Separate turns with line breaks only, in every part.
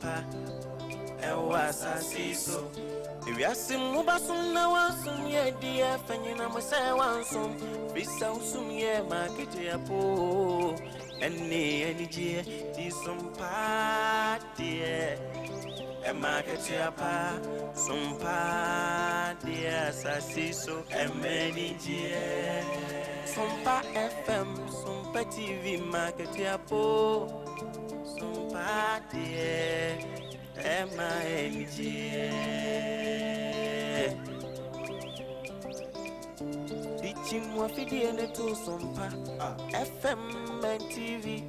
apa ewa sasiso ewiase mubasum na wansum ye die fanyina mo say wansum bisa usum ye market apo eni je di sompa die e market apa sompa die sasiso emeni je Sompa FM Sompa TV market apo Sompa die MING Teaching what fidi and to Sompa FM and TV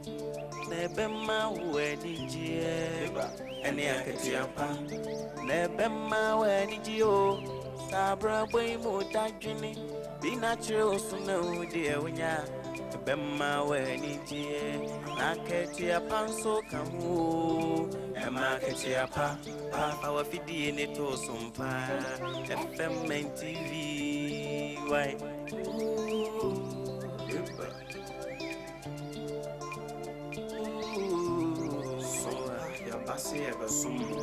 Nebema wedding and the Akatiapa Nebema wedding Sabra boy mo dajini Be natural so no dear when ya Bema wedding Naketiapa so kamu Emaketiapa Papa fidi and to Sompa FM and TV Why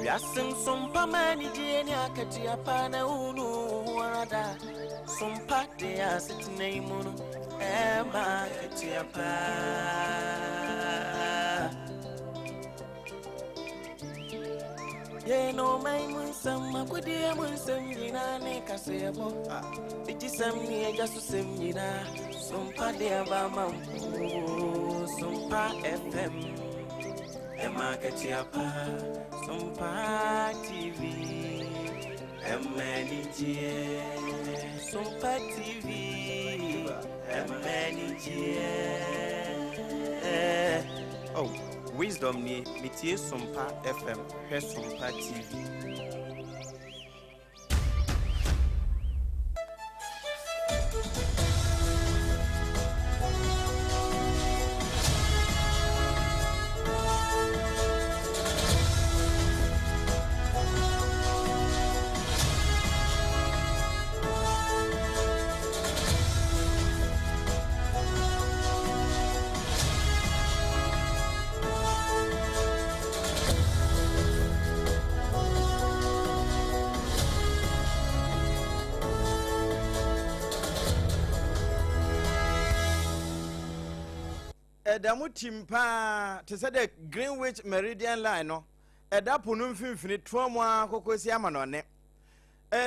Yasin Sompa mani jeni akati apana unu warada Sompa de asiti neimuno ema akati apa Ye no mai munsam makudi munsam yina ne kasebo Iti samni ejasu semyina Sompa de abama Sompa FM Emaketiapa Sompa TV MNG Sompa TV MNG Oh, wisdom ni mitie Sompa FM he Sompa TV
Edamu timpa to say the Greenwich Meridian line no edapo no mfimfini tuomo akokosi amanone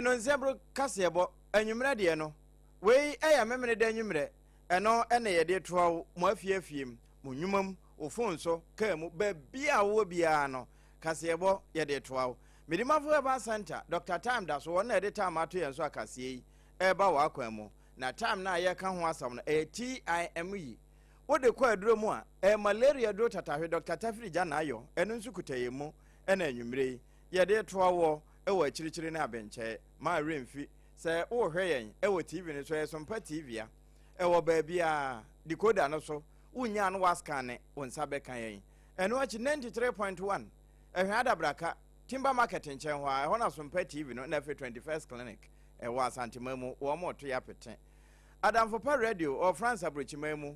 no nzebro kasebo anwumre de no wei eya memene de anwumre eno ene ye de tuo mo afiafiem mo nwumam ofonso kamu ba bia wo bia no kasebo ye de tuo medimafo eba center Dr. Time da so wona de time ato yenso akase yi eba wa akwamu na time na ye ka ho asam no TIME Ode kwa aduro mu a malaria do tatahwe Dr. Tafri Jana ayo eno nsu kutaye mu ena anwumre ye de toa wo ewa chirichiri na abenche ma remfi se wo hwe yen ewa TV ne so Sompa TV a ewa baabi a decoder no so unya no waskane wonsa beka yen eno achi 93.1 ehwe adabraka timber market nchen ho a ho na Sompa TV no na fe 21st clinic ewa Asantemamu wo mo to ya pete Adamfopa radio or France Abrochimamu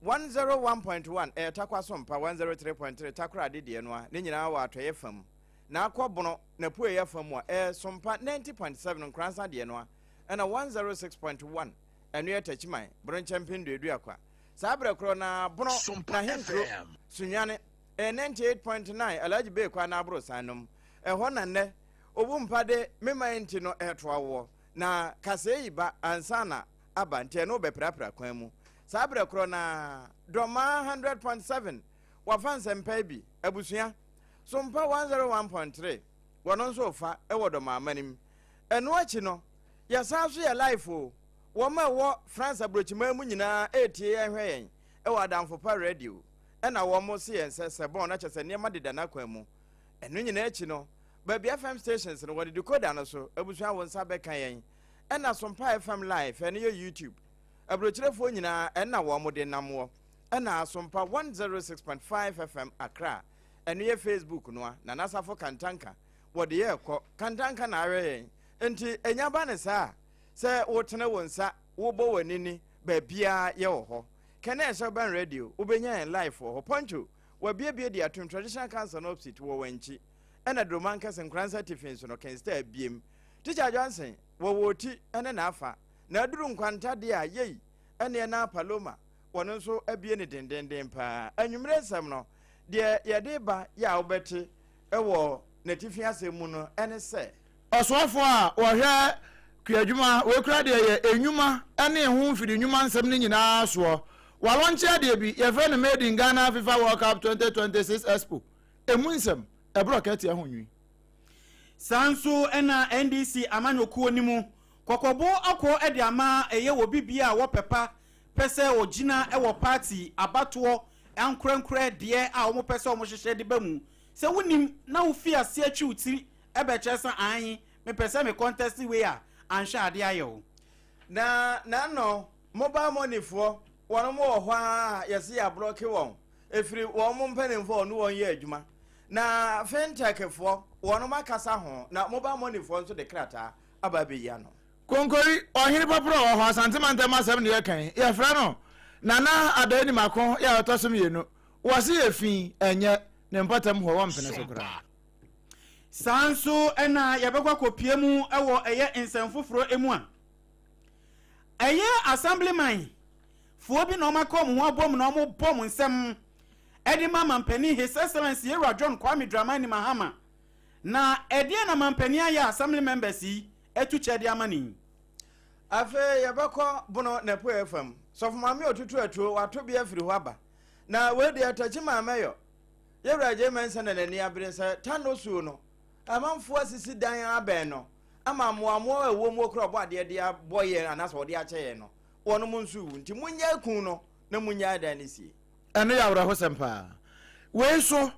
101.1 takwa Sompa 103.3 takra Dede no a ne nyina wa atoye fam na akọbono na pu ye fam a Sompa 90.7 nkransa de no a na 106.1 enu etachiman bron champion do akwa sabra kro na bono na hentro sunyane 98.9 alaji be kwa na abro sanum ho na ne obumpade memainti no etoawo na kaseyiba ansana abante no beprapra kwan mu Sabra krona doma 100.7 wafanse mpabi abusua Sompa 101.3 wono so fa ewo doma amanim eno achi no yasaso ya life o wo ma wo France Abrochimamu nyina etie ehwen ewo Adamfopa radio ena wo mo se yense sebon na chese ne madeda na kwan mu eno nyina achi no baby FM stations no wode decoder no so abusua wonsa beka yen ena Sompa FM live ene YouTube Abrochirefo nyina enna wo mode namwo ena Sompa 106.5 FM Accra enu ye Facebook no na nasafo kantanka wode ye kọ kantanka na awe enti enyaba ne sa se wotene wonsa wo bo wanini ba bia ye wo ho kene so ban radio ubenya en live ho poncho wabiebie de atom traditional cancer no opposite wo wanchi ena droman kase nkransa tifins no can stay biem teacher Johnson wo woti ene na afa na aduru nkwanta de a yei ene na paloma wono nso abie ne dendenden pa anwumre nsam no de yede ba ya obeti ewo natifi asemu no ene se
oswafo a wo hwe kwadwuma wo kura de ye enwuma ene ho mfiri enwuma nsam ne nyina so walonche de bi ye fe no made in Ghana FIFA World Cup 2026 Expo emunsam ebroketi ahonwi
sanso ena NDC amanyokuo nimu kokobo akọ ede ama eye wo bibia wo pepa pese ogina ewo party abato ankrankra de a wo pese o mo hyehyɛ de bamu se wonim na wo fi ase atwi utiri ebe kyesa an me pese me contest we a anhwa ade ayo
na no mobile money for wono mo ho a yesi ya block won efiri wo mo mpanimfo no won ye adwuma na fintech for wono makasa ho na mobile money for nso de krata ababeya no
konkori ohiri papro ho asantemanta masem ne yekan ye fra no nana adani mako ya otosum yenu wose yefin enye ne mpatam ho wompene so kra
sanso ena yebekwa kopie mu ewo eye nsemfoforo emu a eye assemblyman fuo bi no makom ho abom no mo bom nsem edi mama mpani his excellency Yewura John Kwame Dramani Mahama na edi na mampani aya assembly members yi etu chede amani
afe yebekọ bono na po FM so fomame otutu atuo wato bia firi ho aba na we de atachi mameyo Yewura je mensa na nani abere se tano suo no amanfo asisi dan aben no ama moamo ewo mu okro bo ade de aboye anaso ode akyeye no wono mu nsu nti munya kun no na munya dan ne sie
ene ya wura ho sempa we so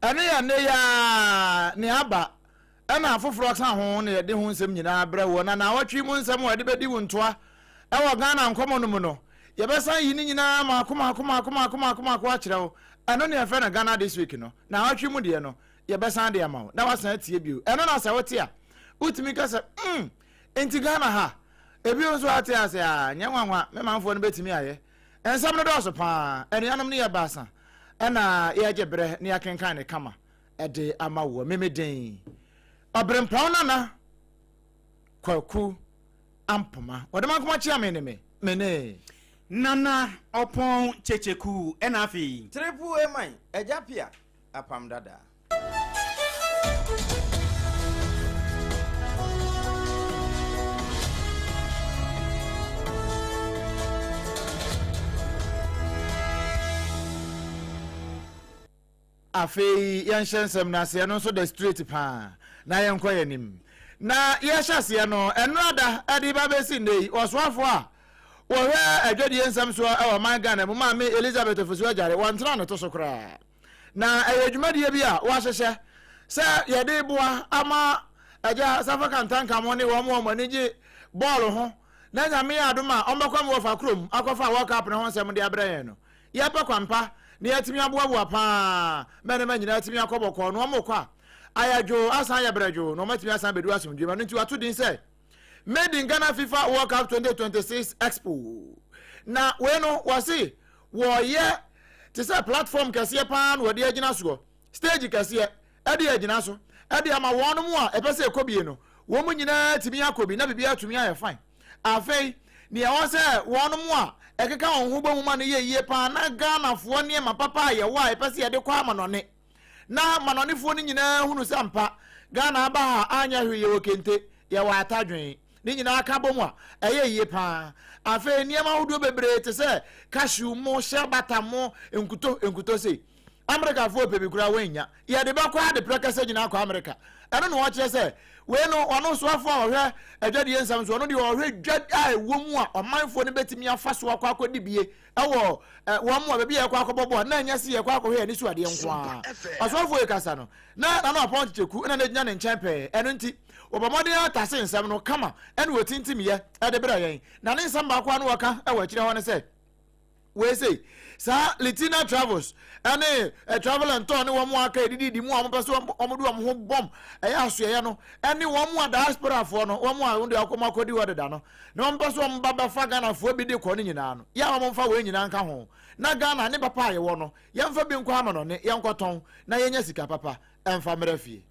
ene ya ne ya ne aba ena afoforo san ho ne de ho nsem nyina bra wo na watwi mu nsem wo de bedi wo ntoa ewo Ghana nkomo no mu no ye besan yi ni nyina ma akoma ko akire wo eno ne efe na Ghana this week no na watwi mu de no ye besan de ama wo na wasan atie bio eno na sa wote a utimi ka se enti Ghana ha ebi nso ate ase a nyanwanwa me manfo no betimi aye ensam no do so pa enuanom ne ye basa ena ye agebre ne akenkan ne kama ede ama wo memeden Obrempon nana kwaku ampoma odema kuma chia me mene
nana opon checheku enafi
triple emai ejapia apam dada
afei yanshensem na se no so the street pa na yenkwa yanim na yeshase no enrada ade babesi nei oswafo a wo hwe adwadi ensam so e man Ghana mu ma me Elizabeth ofosu ajare wontra no to so kra na eyadwumade bi a wo ahyehye se yede boa ama aja safa kantanka mo ne wo mo anije ball ho na nyame adoma ombekwa mo fa krom akofa World Cup ne ho nsem de abrayen no ye pa kwampa ne yatimi aboa pa mene manyina yatimi akoboko no mo kwa ayajo asan ya brajo no matimi asan bedu asomdwe ma nti wato din say made in Ghana FIFA World Cup 2026 Expo na we no wasi wo ye te say platform kase pa no de agina so stage kase e de agina so e de ama won mu a epese ekobie no wo mu nyina timi akobi na bibia atumi aye fine afei ne ya won say won mu a ekeka won ho bamu ma no ye pa na Ghana fo ne ma papa ye wa epese ye de kwa manone na manonefo ni nyina hunu sampa Ghana aba ha anya hweye wokente ye wa atadwen ni nyina aka bomu a eye pa afa niam ahodo bebre te se cashew mo shabata mo enkuto sei America fo pebi kura wenya ye de bakwa de prekase nyina akwa America eno no wache se we no ono so afo ohwe adwade ensam so ono de ohwe dwad ai womu a omanfo ne betimi afa so akwa akodi bie ewo wo mu a be ye kwa akobbo na anya se ye kwa akwohwe ni so ade nkwa asofo e kasa no na no apon cheku na nya ne nchempe eno nti obamode atase nsam no kama eno wotintim ye ede bra yen na ne nsam ba kwa no waka ewo akire ho ne se we say sa Litina Travels ane travel and turn one more aka di mu ampeso omodu am ho bom asue no ane one more diaspora for no one more unde akoma kodi wadeda no na ampeso mbaba fa Ghana fo bi de ko no nyina no ya amomfa we nyina nka ho na Ghana ne papa ye wo no yemfa bi nkwa ama no ne yenkoton na yenya sika papa emfa merafie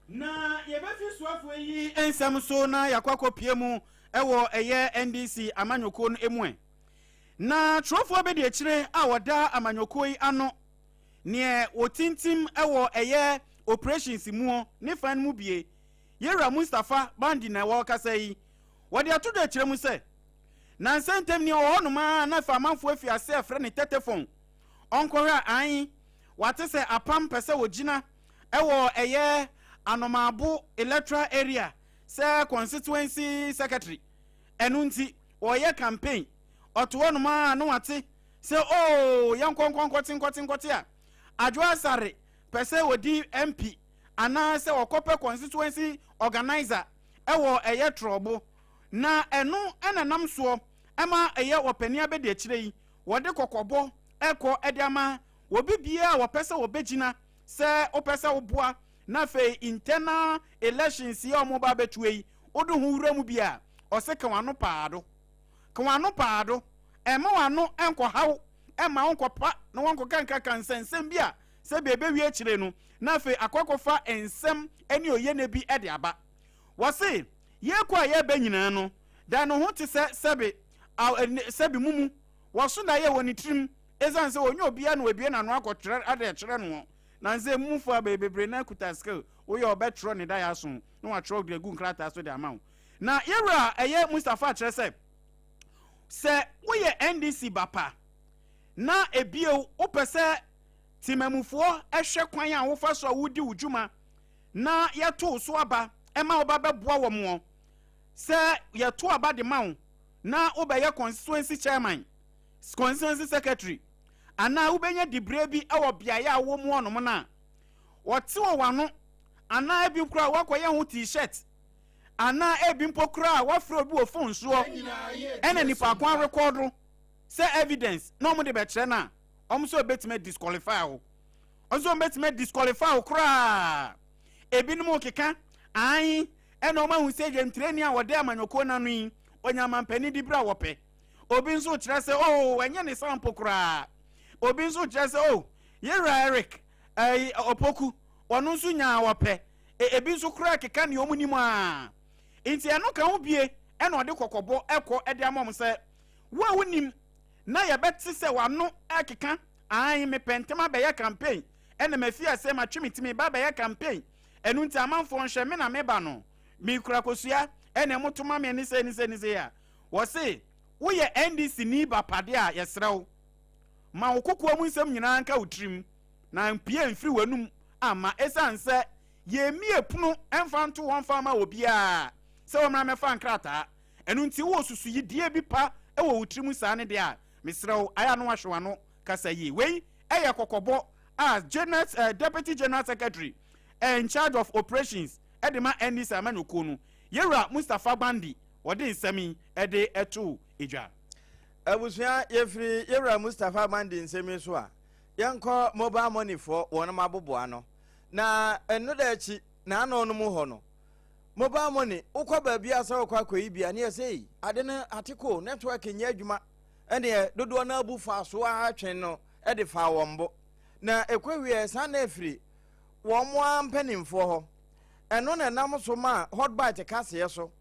na yebefi suafo yi ensam so na yakwakọ piemu ewo eye NDC amanyoko no emu na trofo be de kire a woda amanyoko yi ano ne otintim ewo eye operations mu ne fan mu bie yera Mustafa bandi na wo kasa yi wode ato de kire mu se na sentem ni ohonuma na fa manfo afiase afre ne tetefon onkora an wate se apam pese wogina ewo eye Anomabu electoral area say constituency secretary enunti oye campaign otuonu ma no wate say oh yankon a adwa sare pese wodi MP ana say okope constituency organizer ewo eye trobo na enu enanam so ema eye opania be de kire yi wode kokobo eko ediama obi bia wo pese obegina say opese oboa na fe internal elections ya omoba betue odu hu wuramu bia ose kanwano paado ema wano enko haw ema onko pa na wonko kanka kansensem bia se bebe wi akire no na fe akokofa ensem eni oye na bi ede aba wose ye kwa ye ba nyina no da no ho te se sebe mumu woso na ye woni trim ezan se onyo bia na obie na no akotire ade kire no na nze mufu abebebre na kuta skill wo ye obetro ne da ya so no wa tro de gu nkrata so de amount na yera eye Mustafa kire se wo ye NDC bapa na ebie wo pese timamufuo ehwe kwan a wo fa so wudi wujuma na yeto so aba ema wo ba beboa wo mo se yeto aba de mawo na wo be ye constituency chairman constituency secretary ana ubenya dibre bi awo biaya awo mu onom na wote wo wano ana ebi kura wakoye ho t-shirt ana ebi mpokura wafro bi wo phone so ena nipa kwan record say evidence no mo de be kire na omso betime disqualify wo onso betime disqualify kura ebi no keka an ena o ma hu say dem training a wode amanyoko na no yi onyama mpani di bra wope obi nso kire say oh enye ne sample kura obi nso kire oh yera Eric opoku onu nso nya wope ebi nso kura keka ne omuni mu a nti eno ka ho bie ena ode kokobo eko ede amom se wa wonim na ye beti se wano akeka an me pentema be ya campaign ena mafia se matwemitimi ba be ya campaign enu nti amanfo nhwe me na me ba no mi kura kosua ena motoma me ni se ya wo se wo ye NDC ni ba pade a yesrew ma okoko mu nsem nyina nka utrim na mpie mfiri wanum ama esanse ye mie punu emfanto wonfa ma obi a se wo mra me fa nkrata enu nti wo susu yi die bi pa e wo utrim saa ne de a misrew aya no ahwewano kasa yi wei eye kokobo as deputy general secretary in charge of operations edema NDC amanyoko no yera Mustafa Bandi wode nsami ede eto ejwa
abusua yefri yera Mustafa Bandi nsami so a yanko mobile money for wona maboboa no na enu da echi na ano no mu ho no mobile money ukwa baabi asa ukwa koyi bia ne yesei ade ne atiko network nya adwuma ene dodo na abu fa so a atwen no ede fa wombo na ekwawie sa na efri wo mo ampanimfo ho eno na nam so ma hotbite kase so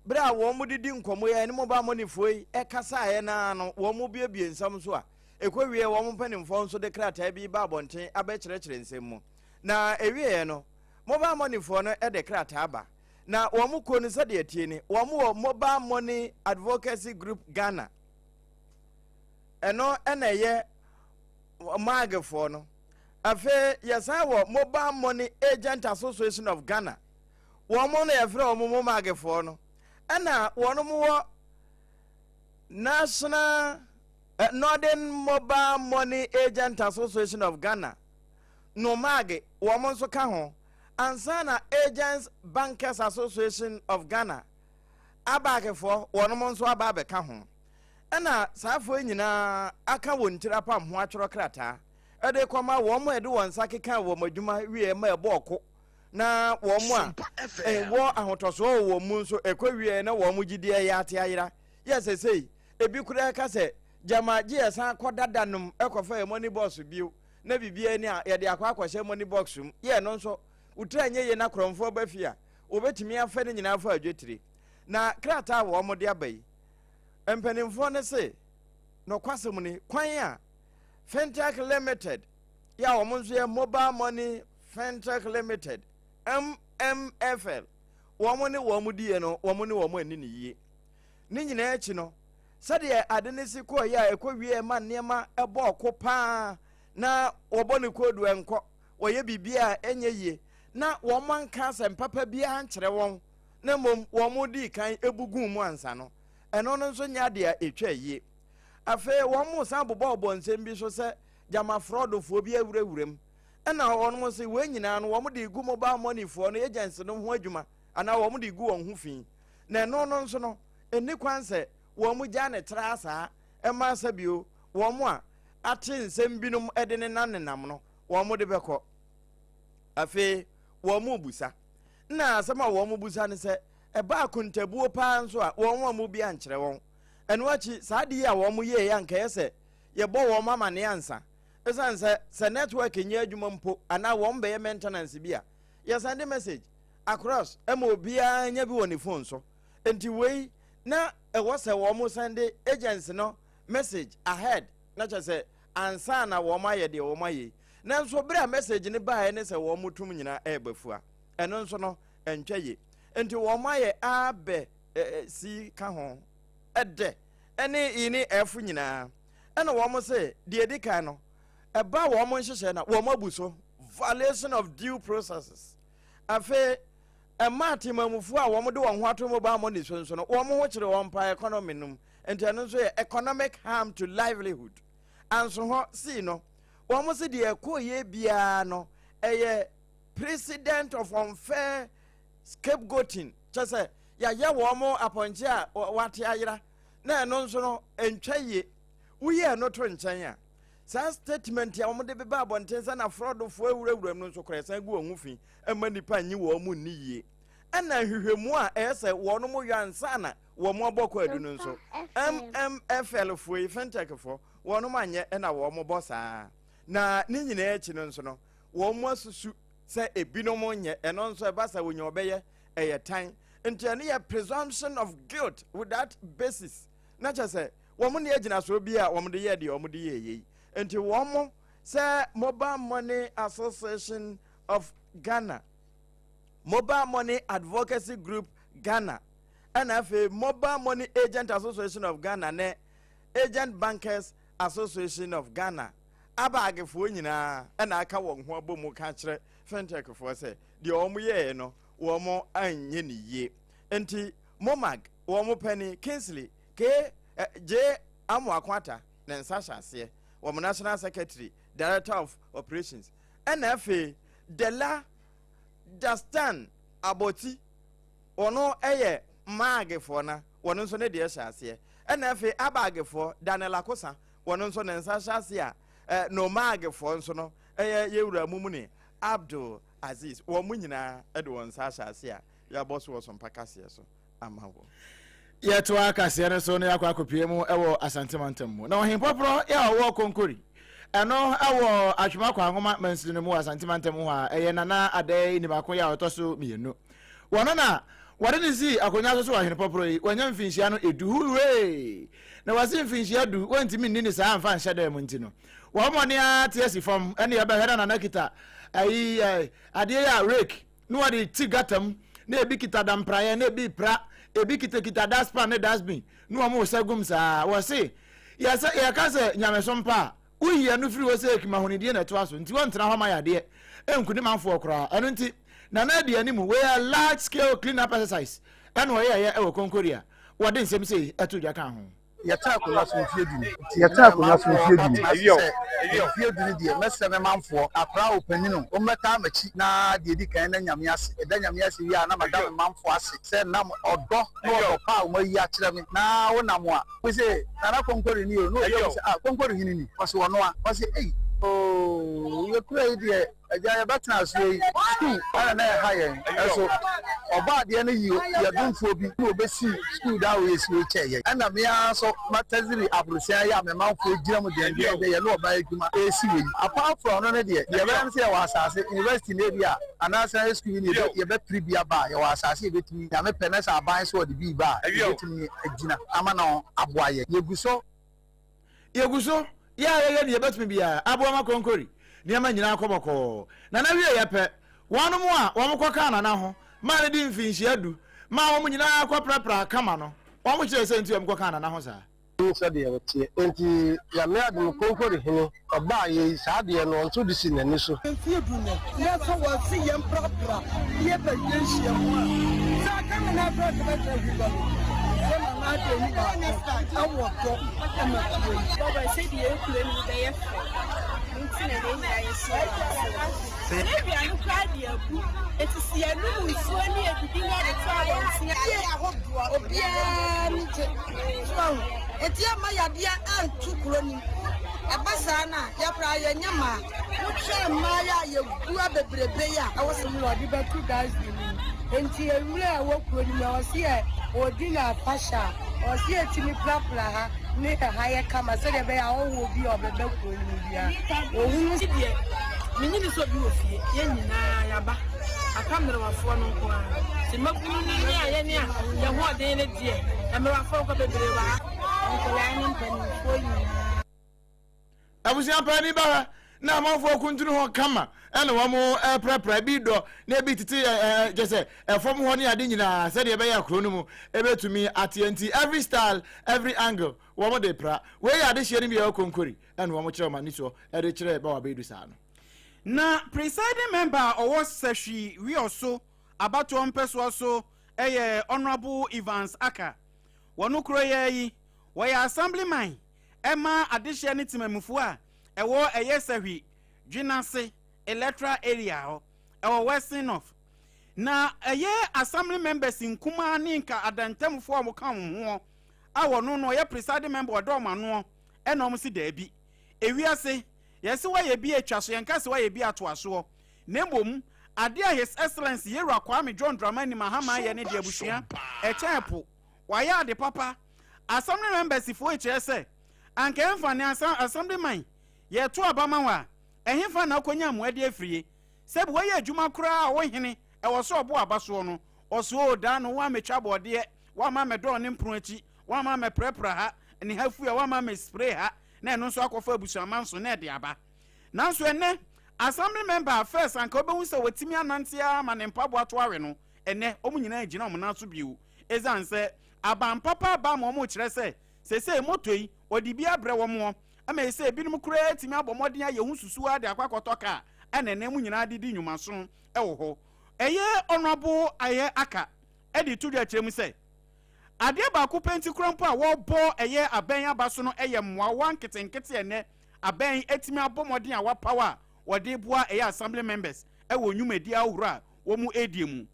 bra wo mo didi nkomo ya ne mobile money foi e kasa ye na no wo mo biebie nsam so a ekwawie wo mo ampanimfo nso de krata bi ba bonten abekyerekere nsem mu na ewie no mobile money fo no ede krata aba na wo mo ko ni se de atie ni wo mo mobile money advocacy group Ghana eno eneye magafo no afe yesa wo mobile money agent association of Ghana wo mo no yefre wo mo magafo no ena wono mo national northern mobile money agent association of Ghana no mage wo mo so ka ho ansana agents bankers association of Ghana abagafo wono mo so ababe ka ho ana Sarfo nyina aka wontira pam ho atworo krata ede kwama wo mo ede won sakeka wo madwuma wie ma eboko na wo mo a wo ahotoso wo mu nso ekwawie na wo mo gidie ya ate ayira yesesei ebi kura ka se jama ji esa kodadanum ekofa e money box biu na bibia ni a ye de akwa money box ye no nso utra nye ye na kromfo bafia obetimi afa ne nyina afa adwetire na krata wo mo de abai empanimfo ne se no kwasem ni kwan a Fintech Limited ya wo mo nso ye Mobile Money Fintech Limited MMFL wo mo ne wo mo die no wo mo ne wo mo ani ne yie ni nyina echi no sade ade ne si ko ya ekwawie ma nema ebo kopa na wobo ne kodu enko woye bibia enye yie na wo man ka se mpapa bia nkyere won na mom wo mo di kan ebugu mu ansa no eno no nso nya de etwa yie afa wo mo san bobo nsem bi so se jama fraudofo bi awurawuram ena won mo se we nyina no wo mo di gu Mobile Money fo no agency no ho adwuma ana wo mo di gu won ho fi na eno no nso no eni kwanse wo mu ja ne trasa e ma sabio wo mu a ate nsem binum ede ne nanenam no wo mu de beko afi wo mu busa na asema wo mu busa ne se e ba kuntabuo pa nso a wo mu bia nkyere won eno achi saade ya wo mu ye ya nka yese ye bo wo mama ne ansa esan se network nya adwuma mpo ana wo mbe maintenance bia ye send message across obia nya bi woni phone so enti wei na was a woman Sunday agency no message ahead na say ansa na wo ma ye de wo ma ye na nso bra message ne ba ne se wo mutum nyina ebafua eno nso no entwa ye enti wo ma ye abe si ka ho ede ene ini efu nyina ena wo mo se de edika no eba wo mo nhyehyɛ na wo ma buso violation of due processes afa emati mamufu a wo mo de won ho ato Mobile Money so no wo mo ho kire won pa economy num enti eno so economic harm to livelihood anso ho si no wo mo se de ekoye bia no eye president of unfair scapegoating chese ya wo mo aponche a wate ayira na eno nso no entwaye uye no to nchen a sa statement ya wo de beba abontensa na fraud fo awurawuram no nso koresa gu ohun fi ema nipa nyi wo mu niye ana hwehwemu a ese wo no mo yansa na wo mo boko adu no nso MMFL fo Fintech fo wo no manye na wo mo bossa na ni nyina echi no nso no wo mo asusu se ebinom nye eno nso e basa wonya obeye eye tan enti ene ye presumption of guilt with that basis na cha se wo mo ne agina so bi a wo mo de ye de wo mo de ye enti wo mo say Mobile Money Association of Ghana, Mobile Money Advocacy Group Ghana, and a Mobile Money Agent Association of Ghana, ne Agent Bankers Association of Ghana. Abage fo nyina na aka won ho abomu ka kire Fintech fo se de omo ye no wo mo anye ni ye enti Momag wo mo pani Kingsley ke J Amwakwata na nsahase wo National Secretary Director of Operations NFA Dela Dastan Aboti ono eye maagefo na wono nso ne de hyase NFA abagefo Daniel Akosa wono nso ne nsahase a no maagefo nso no eye yewura mumuni Abdul Aziz wo munyina ede won nsahase a ya boss wo so mpakase so amawo
yeto akase ne so ne yakwa akopie mu ewo asantemantam mu na ohin popro ya wo konkori eno ewo atwuma kwa ngoma mansiri mu asantemantam ho a eye nana adai ni bako ya otoso mienu wono na wade ni si akonya so ohin popro yi wanya mfinhia no eduhuwe na wasi mfinhia du wantimi nni sa amfa nhede mu ntino wo mo ne atiasi fam ene ya behera na nakita ayi ade ya rake no wade tigatam na ebi kita dampraye na ebi pra ebi kita daspa ne dasbin no mo segum sa wo se ya se ya ka se nyamesompa uyi anu firi wo se ekimahonidie na to aso nti won tena ho ma yade enkuni manfo okra anu nti na na de animu we are large scale clean up exercise anu ye ye e wo konkoria wo de nsem se atu dwa kan ho
yɛtaa akonnwa so mfie du yɛtaa akonnwa so mfie du mfie du die mɛsɛ me manfoɔ akra opanyin o mmɛta amachi na de di kan na nyame ase ɛda nyame ase wi a na madam manfoɔ ase sɛ nam ɔdɔ na ɔdɔ pa o mayi akyerɛ me na wonam a wo sɛ nana konkori ni o no yɛ sɛ konkori hini ni ɔse wɔno a ɔse ei oh yɛkura yi deɛ agya yɛbɛtena ase yi school ana na ɛha yɛn ɛso ɔba adeɛ no yi yɛdomfoɔ bi na obɛsi school da wo yɛsi wo kyɛ yɛn ɛna mea so mataziri aburusia yɛ a memanfoɔ gyina mu deɛ yɛne ɔba adwuma ɛsi wei apart from no no deɛ yɛbɛyɛ no sɛ yɛwɔ asase university no bi a anaasɛ school ni yɛbɛpiri bi aba yɛwɔ asase yɛbɛtumi nyame pɛ na sɛ aban so ɔde bi ba a yɛbɛtumi agyina ama na aboa yɛ yɛgu so
yɛ ne yɛbɛtumi bia aboama konkori nneɛma nyinaa kɔbɔkɔɔ na wie yɛpɛ wɔn mu a wɔn kɔka nana ho ma ne di mfinhyia du ma wɔn nyinaa kɔprapra kama no wɔn kyerɛ sɛ nti wɔn kɔka nana ho saa
nso deɛ wɔtie enti yame adom konkori hene ɔba yɛ saa deɛ no ɔnto de si n'ani so
mfie du no na so wɔsi yɛn prapra yɛ bɛ yɛn hyia mu a saa ka na afra de bɛtɛ bi ba sɛ na de ni ba awɔ dɔ ɛma fie baba sɛ deɛ ekure no bɛyɛ fɛ nti na de nyɛ yɛ so ebi anu kra de abu etisi anu nsuo ni ebidi na de fa wɔn sia yɛ ahodoa obiara ni gye so eti ama yadeɛ antu kuro ni abasa na yɛfra yɛ nyama wotwe mmaa yɛ gua bebrebe ya awɔ sɛ mu wɔde bɛtu gas ni enti ewure a wɔkuro ni na wɔsi yɛ odi na pasha wɔsi etimi plapla ha ne ha yɛ kama sɛ deɛ bɛyɛ awɔ bi ɔbɛbɛ kuro ni bia ohun si deɛ menyini so bi wɔ fie yɛ nyinaa yaba akammerɛwafoɔ no nko a sɛ makunu ni ne a yɛ ne a yɛ ho ɔden ne deɛ mmerɛwafoɔ kɔ bebree wa nkɔlaa ne mpanimfoɔ nyinaa
abusua pani ba na amanfoɔ kuntunu ho kama ɛna wɔn prapra bi dɔ na ebi tete gye sɛ ɛfɔm hɔ ne ade nyinaa sɛdeɛ ɛbɛyɛ akuro no mu ɛbɛtumi atenti every style every angle wɔn de pra wei yɛ ade hyɛ no bi yɛ konkori ɛna wɔn kyerɛ wɔn ani so ɛde kyerɛ ba wɔ abɛdu saa no
na presiding member ɔwɔ sɛhwi wiɔso abatoɔ mpɛsoɔ so ɛyɛ honorable Evans Aka wɔn kuro yɛ yi wɔyɛ assemblyman ɛma adehyɛ ne temamufoɔ a ɛwɔ ɛyɛ sɛhwi dwinase electoral area hɔ ɛwɔ western north na ɛyɛ assembly members nkuma ne nka adantamfoɔ a wɔka ho a wɔno no ɔyɛ presiding member ɔdɔ ɔmano ɛna ɔmo si daabi ewiase yɛsɛ wɔyɛ bi atwa so yɛnka sɛ wɔyɛ bi atoasoɔ na mmom ade a his excellence yɛwura Kwame John Dramani Mahama yɛ ne de abusua ɛkyɛn po wɔayɛ ade papa assembly members foɔ kyerɛ sɛ anka ɛmfa ne assemblyman yɛto abama hɔ a ɛhefa na akonya amoade afrie sɛ bi wɔyɛ adwuma koraa a wɔhene ɛwɔ so ɔbo abasoɔ no ɔso da no wa metwa bɔdeɛ wa ma medɔ ne mpro akyi wa ma meprɛprɛ ha ne hafu a wa ma me spray ha na ɛno nso akɔfa abusuaman so na ɛde aba nanso ɛnɛ assembly member first anka obɛhu sɛ wɔtimi anantea ma ne mpaboa to awe no ɛnɛ ɔmo nyinaa gyina ɔmo nan so bio ɛzan sɛ abampapa ba ma ɔmo kyerɛ sɛ sɛsɛ moto yi ɔde bi abrɛ wɔ mo ama sɛ ebinom kura timi abɔmɔden ayɛ hu susu ade akwakɔtɔ ka ɛna ɛnɛ mu nyinaa didi nnwumaso ɛwɔ hɔ ɛyɛ honorable ayɛ aka ɛde to dwa kyerɛ mu sɛ adeɛ baako pɛnti krampo a wɔbɔ ɛyɛ abɛn aba so no ɛyɛ mmoawa nketenkete ɛnɛ abɛn etimi abɔmɔden a wapawa wɔde boa ɛyɛ assembly members ɛwɔ nnwumadi ahorow a wɔn edie mu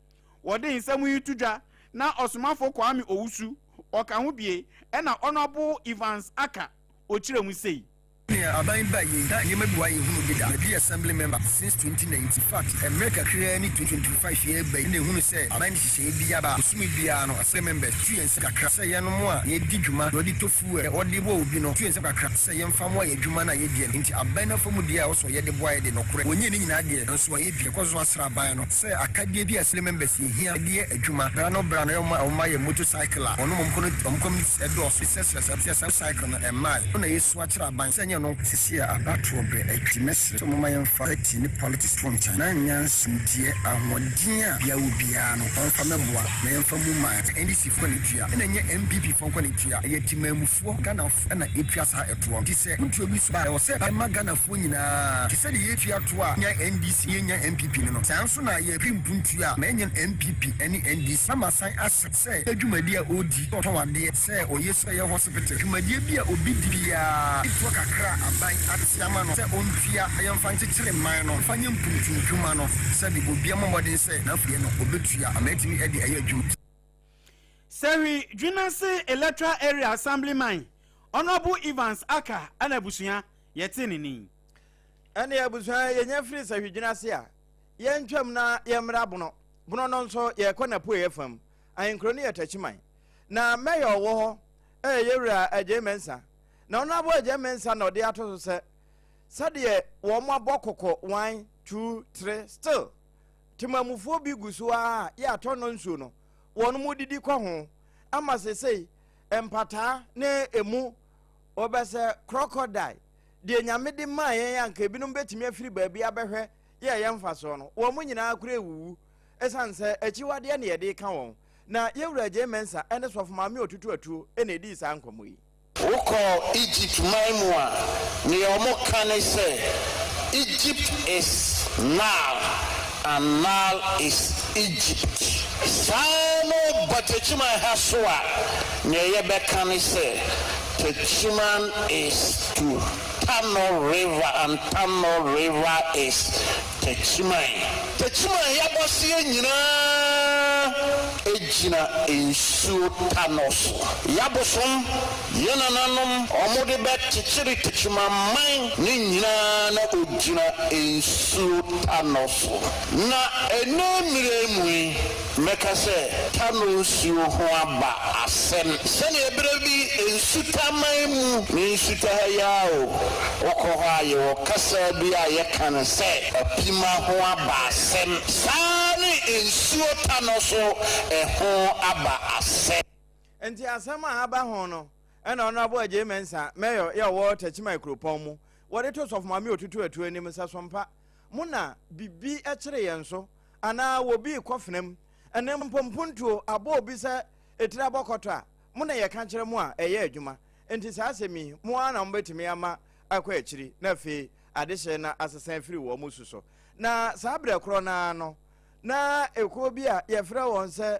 wɔde nsɛm yi to dwa na ɔsomafo Kwame Owusu ɔka ho bie ɛna honorable Evans Aka ochire mu sei
aban ba yi na yema bi wa yi hunu bi da be assembly member since 2019 fact America clear ni 2025 year ba ne hunu say aban hihye bi aba osumi bia no assembly members tuyen se kakra say ye no mo a ye di dwuma do di tofu e odi bo obi no tuyen se kakra say ye mfa mo ye dwuma na ye die nti aban na famu dia wo so ye de boa ye de no kore wonye ni nyina de nso ye bi ko zo asra aban no say akadie bi assembly members ye hia de adwuma bra no o ma ye motorcycle a ono mo ko edo so cycle na e mai na ye so akira aban say ɛneɛ no sisi a abatoɔ brɛ ati mɛsrɛ sɛ moma yɛmfa ati ne politics frontier na nyansomdeɛ ahoɔden a bia wo biara no ɔmfa mɛboa na yɛmfa mu ma ndc foɔ ne tua ɛna ɛnyɛ mpp foɔ nkɔ ne tua ɛyɛ timamufoɔ ghanafoɔ ɛna ɛtua saa ɛtoɔ nti sɛ wotuo bi so ba ɛwɔ sɛ ɛma ghanafoɔ nyinaa te sɛ de yɛtua to a nya ndc yɛnya mpp no saa nso na yɛpri mpuntua ma ɛnyɛ mpp ɛne ndc ama san asɛ sɛ adwumadi a ɔdi ɔtɔwadeɛ sɛ ɔyɛ sɛ ɛyɛ hospital dwumadie bi a obi di biara ɛtoɔ kakra aban ate ama no sɛ ɔntua ɛyɛmfa nkyekyere man no mfa nyɛ mpuntuntwuma no sɛde obia mmɔden sɛ na afei no ɔbɛtua ama atumi ɛde ɛyɛ adwuma
Seri Junase Electoral Area Assemblyman Honorable Evans Aka Anabusua Yetinini.
Ani abusua yenya free Seri Junase a yentwam na yemra bono no nso ye kwana po yefam ayenkro ne yetachiman na mayor wo ho yewura ajemensa na Honorable ajemensa na ode ato so se sade wo mo abokoko 1 2 3 still timamufo bi guso a ya to no nsuo no wonu mu didi kwa ho ama sesei empata ne emu obese crocodile de nyame de ma yen anka bi no betimi afiri baabi abehwe ye yemfa so no wo mu nyina akura ewuwu esanse achiwade ne yede ka won na yewura je mensa ene sofo maame otutu atuo ene edi sa nkomo yi
woko Egypt maimu a ne omo kan say Egypt is Nile and Nile is Egypt. Samo Batechima Haswa, Neyebekani say, Techiman is to Tano River and Tano River is Techiman. Techiman Yabosi Ejina Insu Tanos. Yabosom, Yananum, Omodebet Tichiri Techiman Mine, Nina Ujina Insu Tanos. Na Enomiri Mekase Tanos you Huaba Asem. Seni Ebrebi Insutamu, Ninsutayao, Okohayo, Kasabia Yakan say, a Pima Huaba Asem. Sani Insutanoso, a Huaba Asem.
Enti asema aba hono ena Honorable Ajemensa mayor ya wo Techima Kropon mu wode to of mame otutu atu anim sa sompa muna bibi e kire yenso ana wo bi kofenam enem pompuntuo abo obi se etira bokoto a muna ye ka kire mu a eye adwuma enti sa asemi mu ana mbetimi ama akwa akiri na fe adehye na asesan firi wo mu suso na sa bre kro na no na eko bi a ye frɛ won se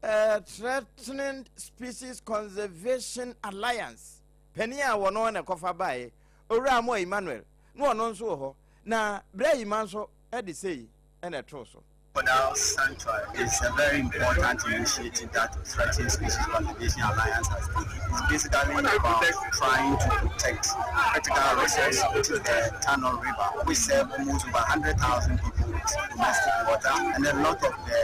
Threatened Species Conservation Alliance Penia wono na kofa bae owura mo Emmanuel no ono nso ho na bra Imanso e de sei e na to so
Crocodile Sanctuary is a very important initiative that Threatened Species Conservation Alliance has taken. It's basically about trying to protect critical resource, which is the Tano River, which serves almost over 100,000 people with domestic water, and a lot of the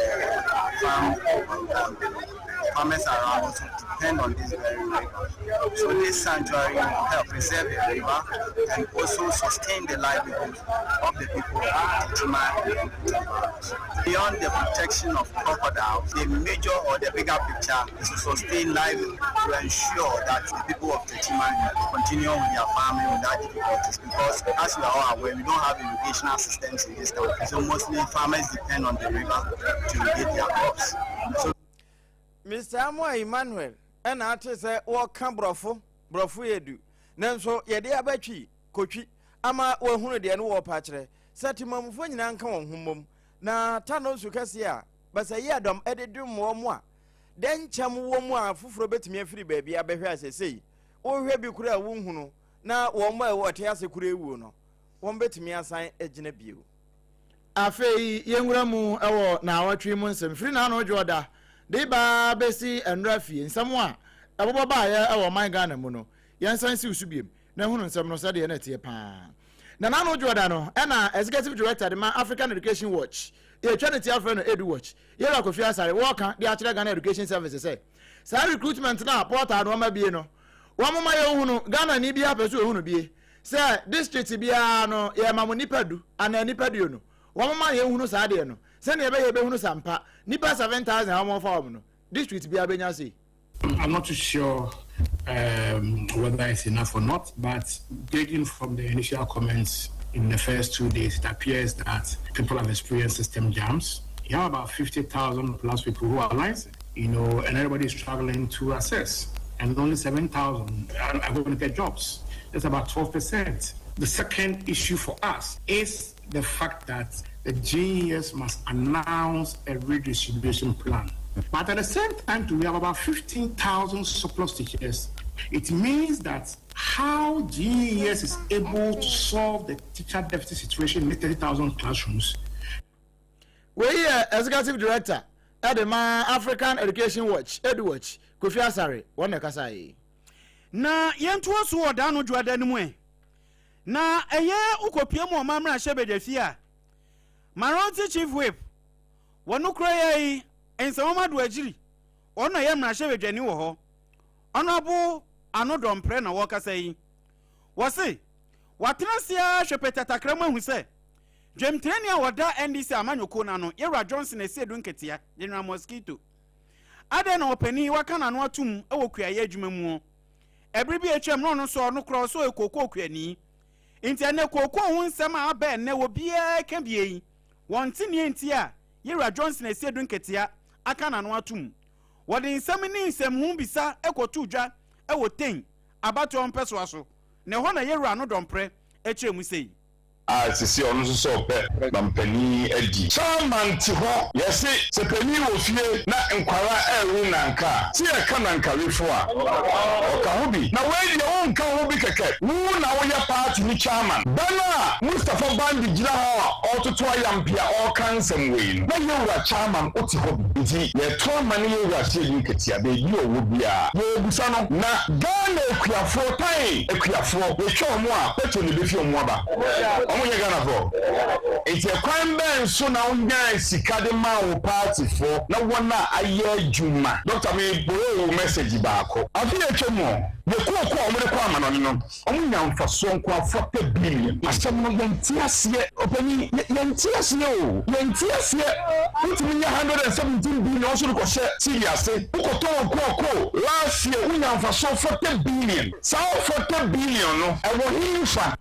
farmers around also depend on this very river. So this sanctuary will help preserve the river and also sustain the livelihood of the people of Techima. Beyond the protection of crocodiles, the major or the bigger picture is to sustain livelihood to ensure that the people of Techima continue with their farming without difficulties. Because as we are all aware, we don't have irrigation systems in this country. So mostly farmers depend on the river to irrigate their crops. So
Mr. Amo Emmanuel ena ate se wo kan brofo yedu nanso ye de abatwi kotwi ama wo hunu de no wo pa kire setimamfo nyina nka won hummom na tano su kase a basa yi adom ededum wo mo a den cham wo mo a foforo betimi afiri baabi abehwe asesei wo hwe bi kura wo hunu na wo mo a wo te ase kura ewu no wo betimi asan agina bio
afei yenwura mu ewo na awatwi mu nsem firi na no joda de ba besi enra fie nsem a abobo ba ya ewo man Ghana mu no yensan si usubiem na hunu nsem no sade na tie pa na no joda no na executive director de African Education Watch e twa ne tie afre no Edu Watch ye la Kofi Asare wo kan de akire Ghana Education Services say sa recruitment na portal no ma bie no wo mo ma ye hunu Ghana ni bia peso hunu bie say district bia no ye ma mo nipadu ana nipadu no wo mo ma ye hunu sa de no se ne be ye be hunu sampa nipa 7,000 how mo fa no district bia benya say
I'm not too sure whether it's enough or not, but judging from the initial comments in the first 2 days, it appears that people have experienced system jams. You have about 50,000 plus people who are licensed, and everybody is struggling to access, and only 7,000 are going to get jobs. That's about 12%. The second issue for us is the fact that the GES must announce a redistribution plan. But at the same time, we have about 15,000 surplus teachers. It means that how GES is able to solve the teacher deficit situation in the 30,000 classrooms.
We are executive director at the African Education Watch, EduWatch, Kofi Asare, one Kasai.
Na yentuo so oda no dwada ni mu na eye ukopie mu mamra shebedefia Maronti chief whip wonu kroye ensawoma do agiri ono ye mra shebedwani wo ho onobo anodompre na wo kasa yi wo se watrasia hwepetatakrama hu se dwemtreni a woda NDC amanyoko na no Yera Johnson esiedu nketia General Mosquito ade na opani waka na no atum ewokuaye adwuma mu every be HM no so no cross so ekoko kwani internet koko hu nsem a ba ne wo bia ka bie won tini enti a Yera Johnson esiedu nketia aka na no atum wode nsem ni nsem hu bisa ekoto dwa ewoten abato ompeso aso ne ho na Yera no dompre echemu sei
sisi onu so pe bampani edi chairman ti ho yesi sepani wo fie na nkwara ewu nanka ti e ka nanka wefo a o ka hobi na we de won ka hobi keke wu na wo ya party ni chairman bana Mustafa Bandi jira ho o toto ayampia o kansem we na Yera chairman o ti hobi ti ye to mani Yera shedi ketia be bi o wo bia ye busa no na Ghana ekuafo tai ekuafo we twa mo a peto ni be fi mo aba omunye Ghana for it's a crime ben so na unya sikade ma wo party for na wona aye juma Dr. me boro message baako afi etwemo ye ko omre kwa amano no omunya mfaso nko 40 billion asem no yantiase opani yantiase o yantiase utiminya 117 billion also ko she serious ukoto ko last year unya mfaso 40 billion so 40 billion no e wo hinfa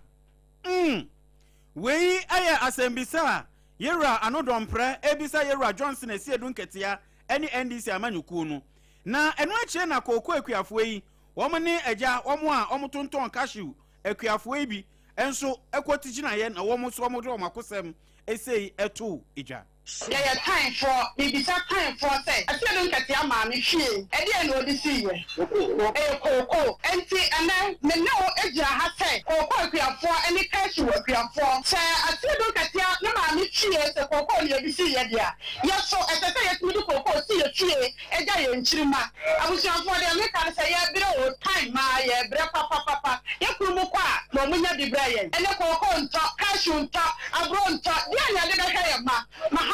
Wei aya asembisa Yera anodompre ebisa Yera Johnson esiedu nketia eni NDC amanyuku no na eno ache na koko ekuafo yi wo ne eja wo a omotonton cashew ekuafo yi bi enso ekotigi na ye na wo so mo do makosem esei eto ija
Yeah, time for BBC time for say. I see don't get your mommy she. Edi no di see ye. Koko. Enti and me no eja ha say. Koko akuafo any cash wo akuafo. Say I see don't get your no mommy she say koko ni di see ye dia. Yes so I say yes me do koko see ye chie. Eja ye nchirima. Abusuafo de me kan say ye bire o time ma ye bire papa. Ye kumu kwa no munya di bire ye. Ene koko nto cash nto abro nto. Dia nya de be ye ma.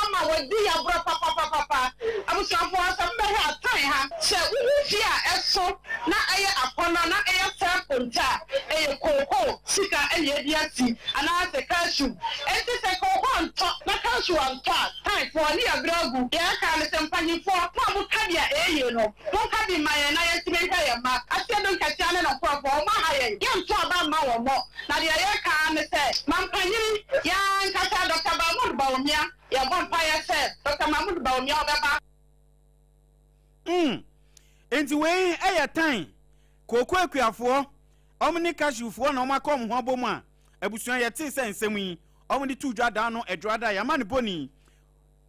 Mama wadi ya bro papa abusuafo asamba ha tan ha se wuhia eso na aye akona na aye saponta aye koko sika aye diati ana se kashu enti se koko nto na kashu anto tan for ni abragu ya ka le sempanyi fo ma mu kabia eye no mo kabi maye na ye timenta ye ma asia don katia ne no fo ma haye ye nto aba ma wo mo na de ye ka ne se mampanyi ya nkata Dr. Mahmoud Bawumia ya bonfire said Dr. Mahmoud Bawumia obeba
enti wei aya tan koko akuafo omni kashufo na omakom ho bomu a abusuan ye te se nsem yi omni tudwa da no edwada ya mane boni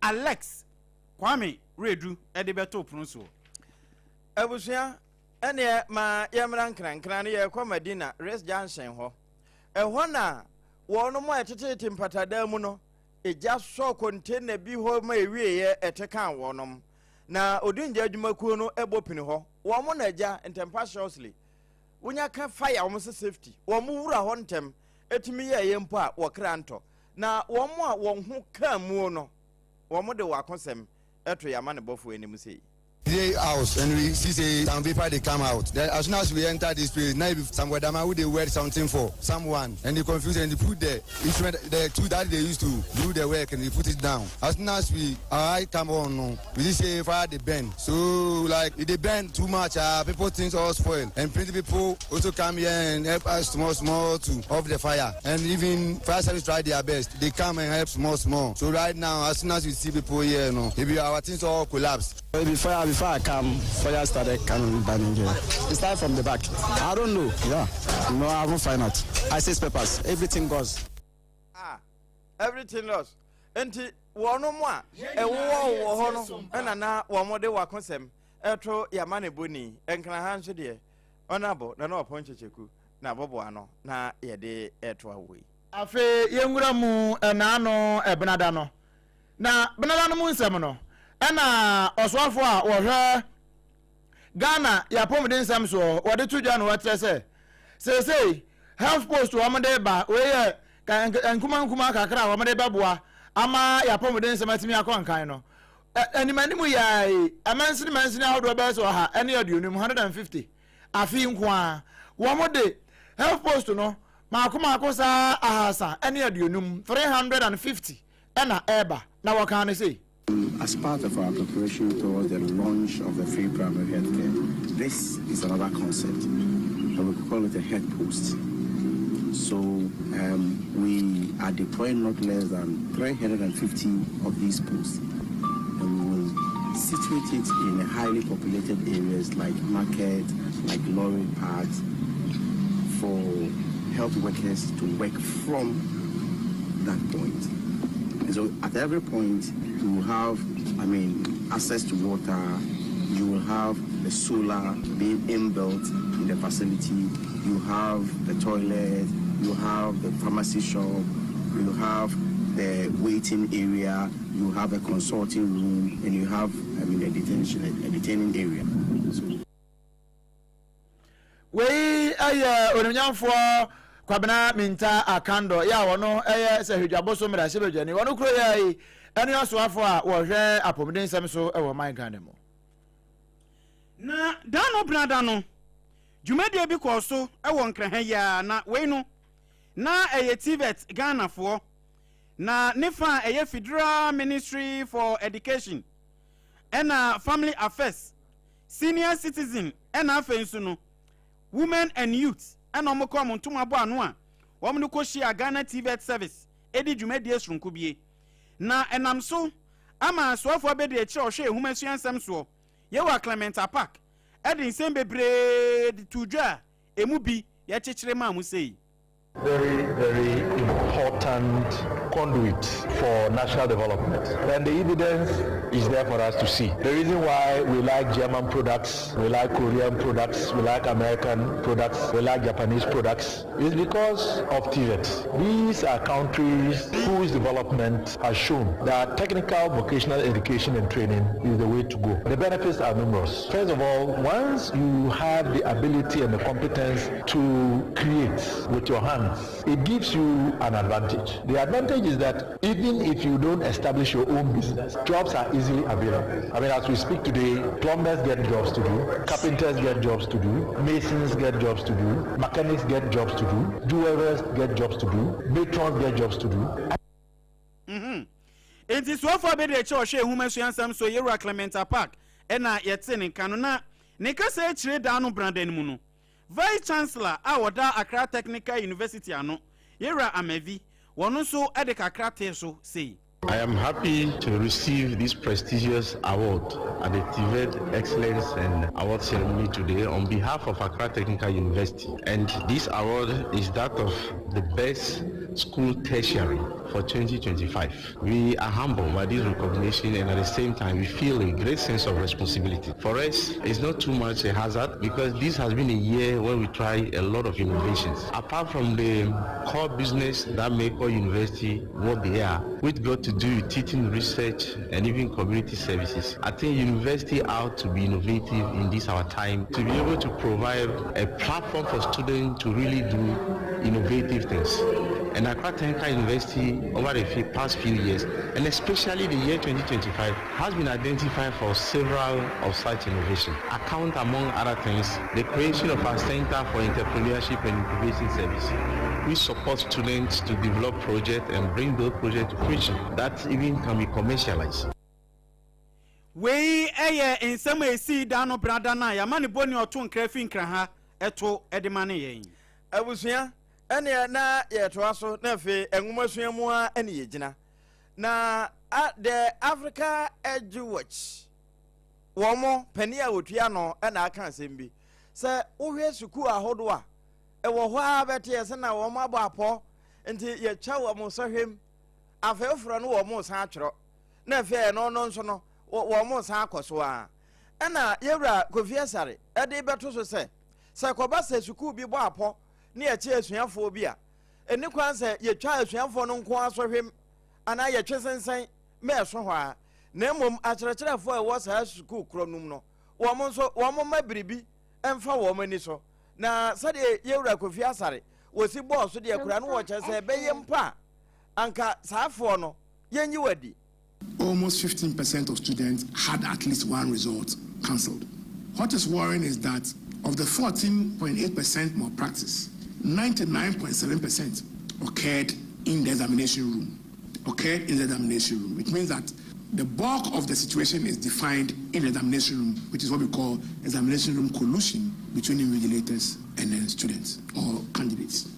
Alex Kwame Redu edebeto pronso
abusuan ene ma yemra nkran ne ye kwa Madina Race Junction ho ehwo na wono mo etete mpatada mu no eja so container bi ho ma ewieye etekan wonom na odunja adwumakuo no ebopini ho wo mo na eja intemptuously wonya ka fire wo se safety wo mo wura ho ntem etimi ye yempo a wo kranto na wo mo a wo ho ka mu no wo mo de wakosem eto yama ne bofo enim sei
They house and we see say some people they come out. Then as soon as we enter this place, now if some weatherman who they wear something for someone and they confuse and they put the instrument, the tool that they used to do the work and they put it down. As soon as we come on, we just say fire the bend. So like if they bend too much, people things all spoil. And plenty people also come here and help us small to off the fire. And even fire service try their best. They come and help small. So right now, as soon as we see people here, maybe our things all collapse.
Before I come, fire started coming down here. It started from the back. I don't know. Yeah. No, I won't find out. I say papers. Everything goes.
Everything lost. Enti wono mo a ewo hono na womode wakonsem etro yamane boni enkra hanso de onabo na oponchecheku na bobo ano na yede etro awi
afe yenwura mu na ano ebenada no na benada no mu nsem no na oswafo a wo hwe Ghana ya pomde nsem so wode tudwa no watrese say health post wo mode ba we ye nkuma kakra wo mode baboa ama ya pomde nsem atimi akonkan no animanimu ya amansini ahodo be so ha ene aduonum 150 afi nkoa wo mode health post no makoma akosa ahasa ene aduonum 350 ena eba na wo kan say.
As part of our preparation towards the launch of the free primary health care, this is another concept, and we call it a health post. So we are deploying not less than 350 of these posts, and we will situate it in highly populated areas like market, like lorry parks, for health workers to work from that point. And so at every point, you will have, access to water, you will have the solar being inbuilt in the facility, you have the toilet, you have the pharmacy shop, you have the waiting area, you have a consulting room, and you have, a detaining area. So,
we are for kwabena minta akando ya wono se hwadwaboso mra sebejani wono kro ya ene asoafo a wo hwe apomden nsem so e wo man Ghana mo
na dano brada no dwumadie bi kɔ so e wo nkran ya na we no na TVET Ghana fo na nefa Federal Ministry for Education ena Family Affairs Senior Citizen ena afensu no Women and Youth and omoko montuma bo anu a wo mno ko shia Ghana TVET service edi dwumadie sronko bie na enam so ama soafo abedi e kire ohwe ehumasuan sam so ye wa Clementa Park edi nsem bebre tudwa emu bi ye kekere ma mu sei.
Very, very important conduit for national development. And the evidence is there for us to see. The reason why we like German products, we like Korean products, we like American products, we like Japanese products is because of TVET. These are countries whose development has shown that technical vocational education and training is the way to go. The benefits are numerous. First of all, once you have the ability and the competence to create with your hands, it gives you an advantage. The advantage is that even if you don't establish your own business, jobs are easily available. As we speak today, plumbers get jobs to do, carpenters get jobs to do, masons get jobs to do, mechanics get jobs to do, jewelers get jobs to do, matrons get jobs to do.
It is what for better church who mentioned some so Yera Clementa Park and yet sending canona. Nika say trade down Brandon Muno. Vice Chancellor Awada Accra Technical University ano Yera Amevi one also at the Accra Teso say.
I am happy to receive this prestigious award at the TVET Excellence and Award Ceremony today on behalf of Accra Technical University. And this award is that of the best school tertiary for 2025. We are humbled by this recognition, and at the same time we feel a great sense of responsibility. For us, it's not too much a hazard because this has been a year where we try a lot of innovations. Apart from the core business that make our university what they are, we've got to do with teaching, research, and even community services. I think university ought to be innovative in this our time to be able to provide a platform for students to really do innovative things. And Accra Technical University over the past few years, and especially the year 2025, has been identified for several of such innovations. Account, among other things, the creation of a Center for Entrepreneurship and Incubation Service, which supports students to develop projects and bring those projects to fruition that even can be commercialized.
We in some way see down brother na ya mani boni otun krafin kraha eto edemane yen.
Abusua ene na ye toaso na fe enwumasua mu a ene yegina. Na the Africa Edge Watch. Womo pani a wotua no na aka asem bi. Se wohwe suku ahodo a ewo ho a bete se na womo abo apo nti ye cha womo sohwem afefro no womo san atwero. Na fe no nso no womo san akoso a. Ena yewra Kofi Asare ede beto so se koba se suku bi bo apo ne ye che asuafo bi a eni kwan se ye twa asuafo no nko asohwem ana ye twesensen me so ho a na mom akyerɛkyerɛfo a wo sa suku kronum no womo nso womo mabiribi emfa womo ni so na sade yewra Kofi Asare wosi boss de akura no wo kyerɛ beye mpa anka saafo no yenyi wadi.
Almost 15% of students had at least one result cancelled. What is worrying is that of the 14.8% malpractice, 99.7% occurred in the examination room. Which means that the bulk of the situation is defined in the examination room, which is what we call examination room collusion between invigilators and then students or candidates.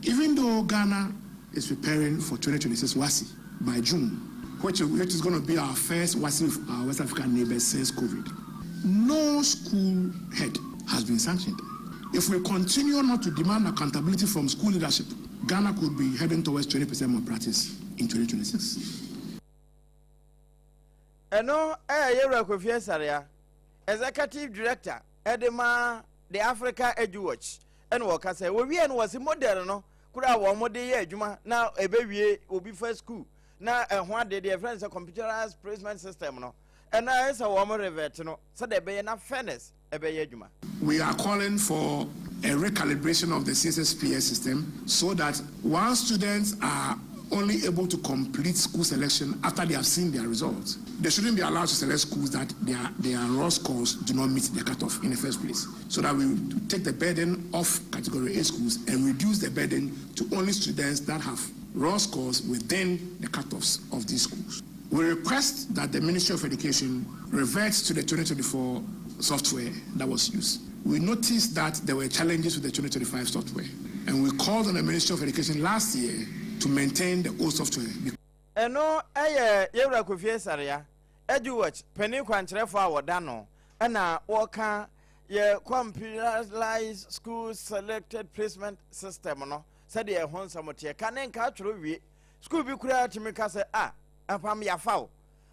Even though Ghana is preparing for 2026 WASI by June, which is going to be our first WASI with our West African neighbors since COVID, no school head has been sanctioned. If we continue not to demand accountability from school leadership, Ghana could be heading towards 20% malpractice in 2026.
Eno yewra Kofi Asare executive director edema the Africa Edge Watch and worker say we no was model no kura wo mode ye adwuma na ebewie obi first school na ehwa de friends computerized placement system no and I say wo mo revert no so de be na fairness ebe adwuma.
We are calling for a recalibration of the CSSPS system so that once students are only able to complete school selection after they have seen their results, they shouldn't be allowed to select schools that their raw scores do not meet the cutoff in the first place, so that we take the burden off category A schools and reduce the burden to only students that have raw scores within the cutoffs of these schools. We request that the Ministry of Education reverts to the 2024 software that was used. We noticed that there were challenges with the 2025 software, and we called on the Ministry of Education last year to maintain the old software.
Eno yewra Kofi Asare Edge Watch penny kwankyerefo a wodano na woka ye computerized school selected placement system no said ye hon samote ka ne nka atworo wie school bi kura timika se apam ya fawo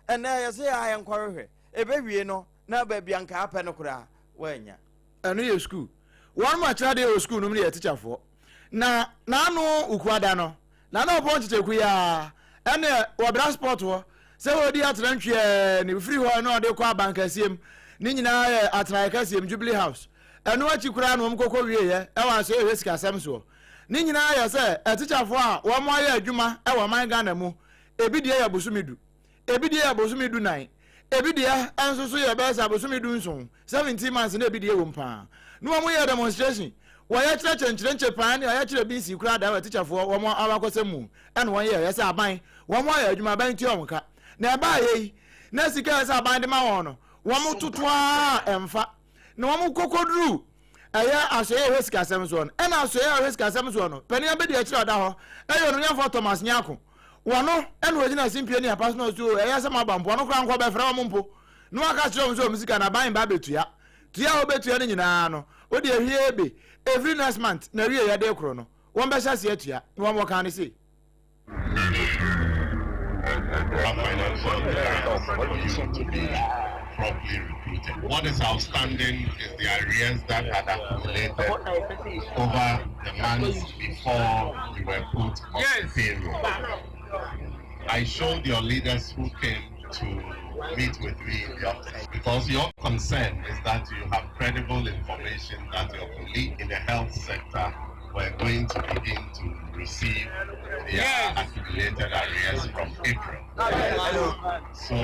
ena ye se aye nkwarehwe ebe wie no na ba bia nka apɛ no kura wanya
eno ye school one ma kyerɛ de school no me ye teacher fo na no ukuada no na obo nchechekwu ya ene wobra sport ho se wodi atrantwe ne free ho no de kwa bank asiem ni nyina atran kasiem Jubilee House eno achikura no mkoko wie ye e wa so e sika asem so ni nyina ya se etichafo a wo mo ya adwuma e wo man Ghana mu ebidie ya bosumidu nine ebidie ansoso ya be sa bosumidu nson 17 months na ebidie wo mpa no mo ya demonstration waya kyerɛkyerɛ paa ne waya kyerɛ BC kura da teacherfo wo mo awakɔsɛmu ɛna wɔn yɛ yɛsɛ aban wɔn mo ayɛ adwuma ban ti ɔmka na ɛba yɛ na sika yɛsɛ aban de ma wɔn no wɔn mo totoa ɛmfa na wɔn mo kokoduru ɛyɛ asɔyɛ yɛ sika asɛm so no ɛna asɔyɛ yɛ sika asɛm so no pani abɛdi akyerɛ ɔda hɔ ɛyɛ no nyɛfo Thomas Nyako wɔn no ɛna wɔgyina simpie ne apas no so ɛyɛ sɛ mabampo no kora nkɔ bɛfrɛ wɔn mpo no aka kyerɛ wɔn so wɔn sika na ban ba betua obetua ne nyinaa no odi ehwie ebe every next month na wie ya de kro no won be hyase atua won mo kan say
properly recruited. What is outstanding is the arrears that had accumulated over the months before we were put on the payroll. I showed your leaders who came to meet with me in the office because your concern is that you have credible information that your colleague in the health sector we're going to begin to receive their accumulated arrears from April. So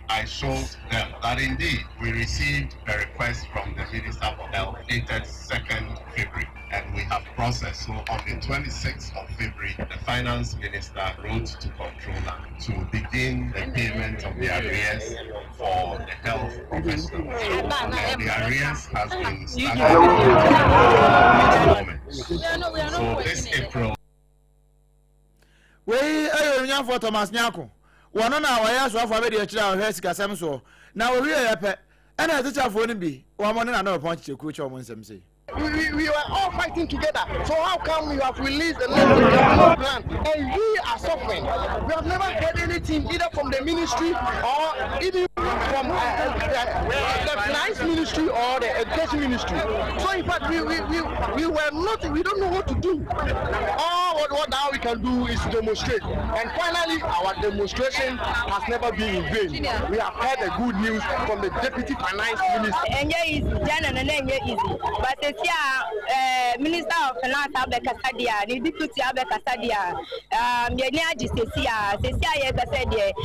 I showed them that indeed we received a request from the Minister for Health dated 2nd February, and we have processed. So on the 26th of February, the Finance Minister wrote to Controller to begin the payment of the arrears for the health professionals. And the arrears has been started at the moment. So this April.
For Thomas Nyako. One on our ass of a video child has Casamso. Now we are pet, and I teach for him be one on another point to coach on some say.
We were all fighting together. So how come you have released the national plan and we are suffering? We have never heard anything either from the ministry or even from the finance ministry or the education ministry. So in fact, we were not. We don't know what to do. All what now we can do is demonstrate. And finally, our demonstration has never been in vain. We have heard the good news from the deputy finance minister.
And easy, but Minister of Finance Abeka Sadia, the Deputy Abeka Sadia, Yeniaji Cecia, Cecia,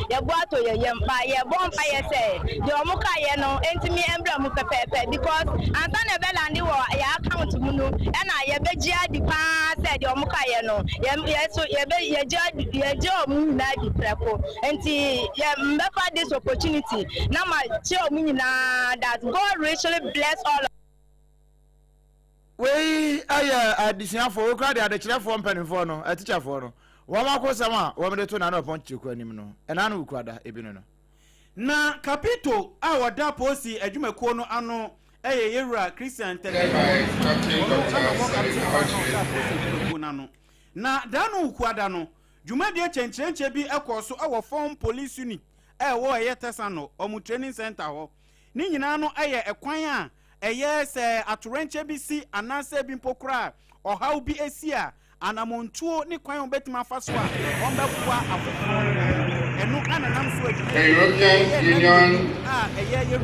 your boato, your bonfire said, the Omuka Yeno, Entimi Embra Mukapepe, because Antana Belandi war a account to Munu, and I Yabejia the Pan said, your Muka Yeno, yes, so your job Muna di Prepo, and Mbefa this opportunity. Now my job meaning that God richly bless all.
We are additional for crowd at the chef from Pennyforno, a teacher for no. One more sama, one minute to another point to Quenimino, and I know Quada Ebino.
Na capito, our daposi, a Jumecono anno, a era Christian Na danu quadano, Jumedia Chenche be a course our form police unit, a war yetasano, or training center. Ninano aye a quaya. Yes, at Renche BC, and Nasa Bimpokra, or how be a seer, and a montuo ni quayon betima faswa, on the and no anam sweat.
European Union,
a year,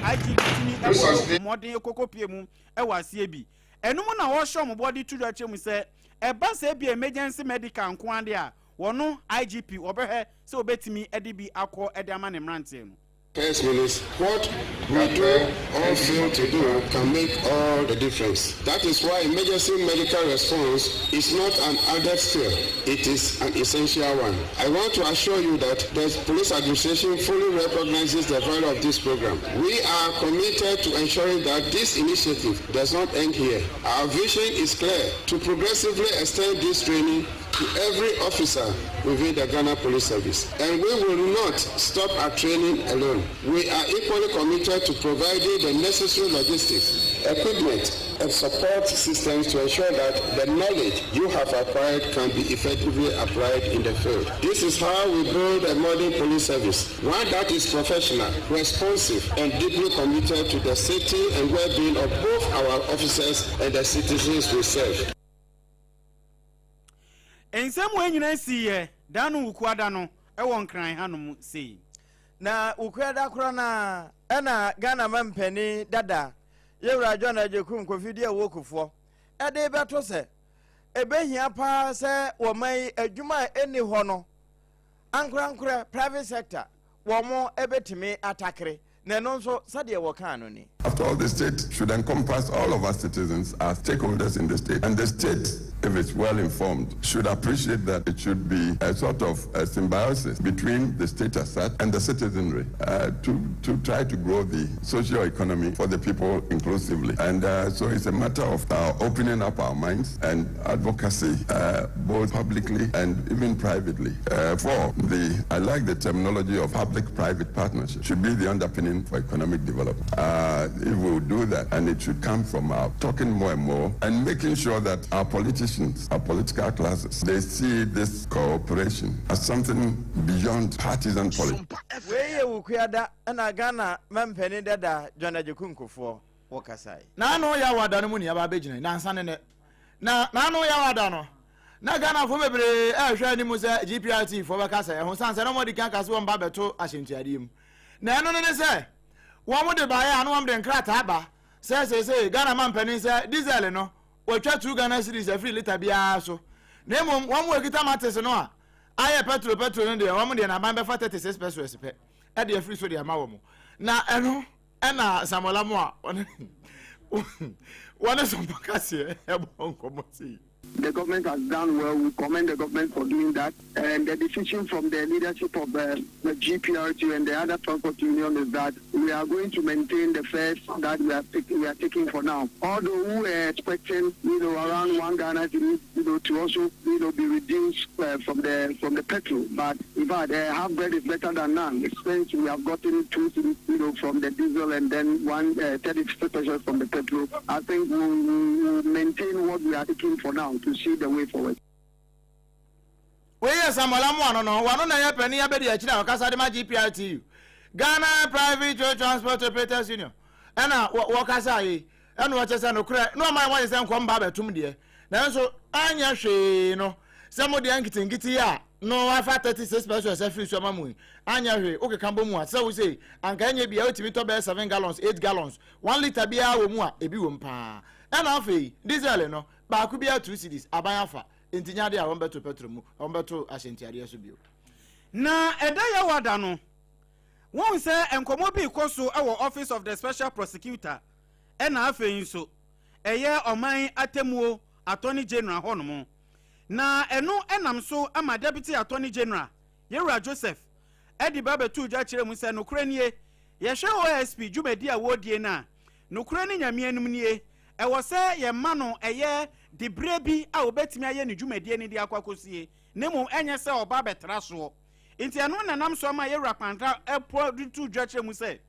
IGP, modern cocopium, a was yebi. And no one was shown body to the chim said, a bus be emergency medical and quandia, or no IGP over her, so bet me Eddie be alcohol at the man in Ransom.
First Minister, what we do or fail to do can make all the difference. That is why emergency medical response is not an added skill, it is an essential one. I want to assure you that the police administration fully recognizes the value of this program. We are committed to ensuring that this initiative does not end here. Our vision is clear, to progressively extend this training to every officer within the Ghana Police Service. And we will not stop our training alone. We are equally committed to providing the necessary logistics, equipment, and support systems to ensure that the knowledge you have acquired can be effectively applied in the field. This is how we build a modern police service, one that is professional, responsive, and deeply committed to the safety and well-being of both our officers and the citizens we serve.
In some way, you see, Danu Quadano, I won't cry, Hanum, say.
Na ukweda krona ena Ghana mampeni dada yewra John Ajekum kofidie wokufo e de beto se ebehia pa se wo mai adwuma eni ho no ankra private sector wo mo ebetimi atakre na no nso sade wo kan no ni.
After all, the state should encompass all of our citizens as stakeholders in the state, and the state, if it's well informed, should appreciate that it should be a sort of a symbiosis between the state as such and the citizenry to try to grow the socio-economy for the people inclusively. And so it's a matter of opening up our minds and advocacy, both publicly and even privately. I like the terminology of public-private partnership, should be the underpinning for economic development. If we will do that, and it should come from our talking more and more and making sure that our politicians, our political classes, they see this cooperation as something beyond partisan politics.
Weye ukuada na Ghana mampeni dada John Ajekum kofo wakasai.
Na no ya wada no mu ni ababejina na ansane ne. Na no ya wada no. Na Ghana fo bebre hwe ni mu se GPRT fo bakasa e ho sanse no modi kan kase won ba beto ahyentuade mu. Na no ne se wo mo de ba ya no am de nkrata ba se Ghana mampeni se diesel no twa 2 Ghana cedis every liter bia so na mom one mo ekita matters no a aye petrol no de one mo de na ban be fa 36 pesos pe e de free so de ama wo mo na eno na samola mo a one is on Bacassia,
The government has done well. We commend the government for doing that. And the decision from the leadership of the GPRT and the other transport union is that we are going to maintain the fares that we are taking for now. Although we were expecting, around 1 Ghana to also, be reduced from the petrol. But in fact, half bread is better than none. Expense we have gotten 2 from the diesel and then 36 pesos from the petrol. I think we'll maintain what we are taking for now to see the way forward.
We are Samola no one na ya penny abedi akira okasa de ma GPRT Ghana Private Transport Operators Union ana wakasa yi eno wa chese no kra no man wan se nkom ba betum de na so anya hwe no se mo de ngiti ya no afa 36 pesos every so mamu anya hwe o ke kambo mu a se we say anka anya bia otimi to be 7 gallons 8 gallons 1 liter bia wo mu a ebi wo mpa ana afei diesel no ba ku bia 2 cedis abayafa entinya de a wonbeto petrol mu wonbeto asentiare so bio
na eda ya wada no won se enkomo bi koso e wo office of the special prosecutor e na afei nso eye oman atemuo attorney general hono na eno enam so ama deputy attorney general Yewura Joseph edi ba betu ja kire mu se no kranie ye hwe OSP Jumedi a wodie na no krani nyame anum nie e wo se ye ma no eye de brebi a obetimi aye ne Jumedi ni de akwakosie nemu enye se oba betra so nti eno nanam so ama Yewura Kwantra e produtu ja kire mu se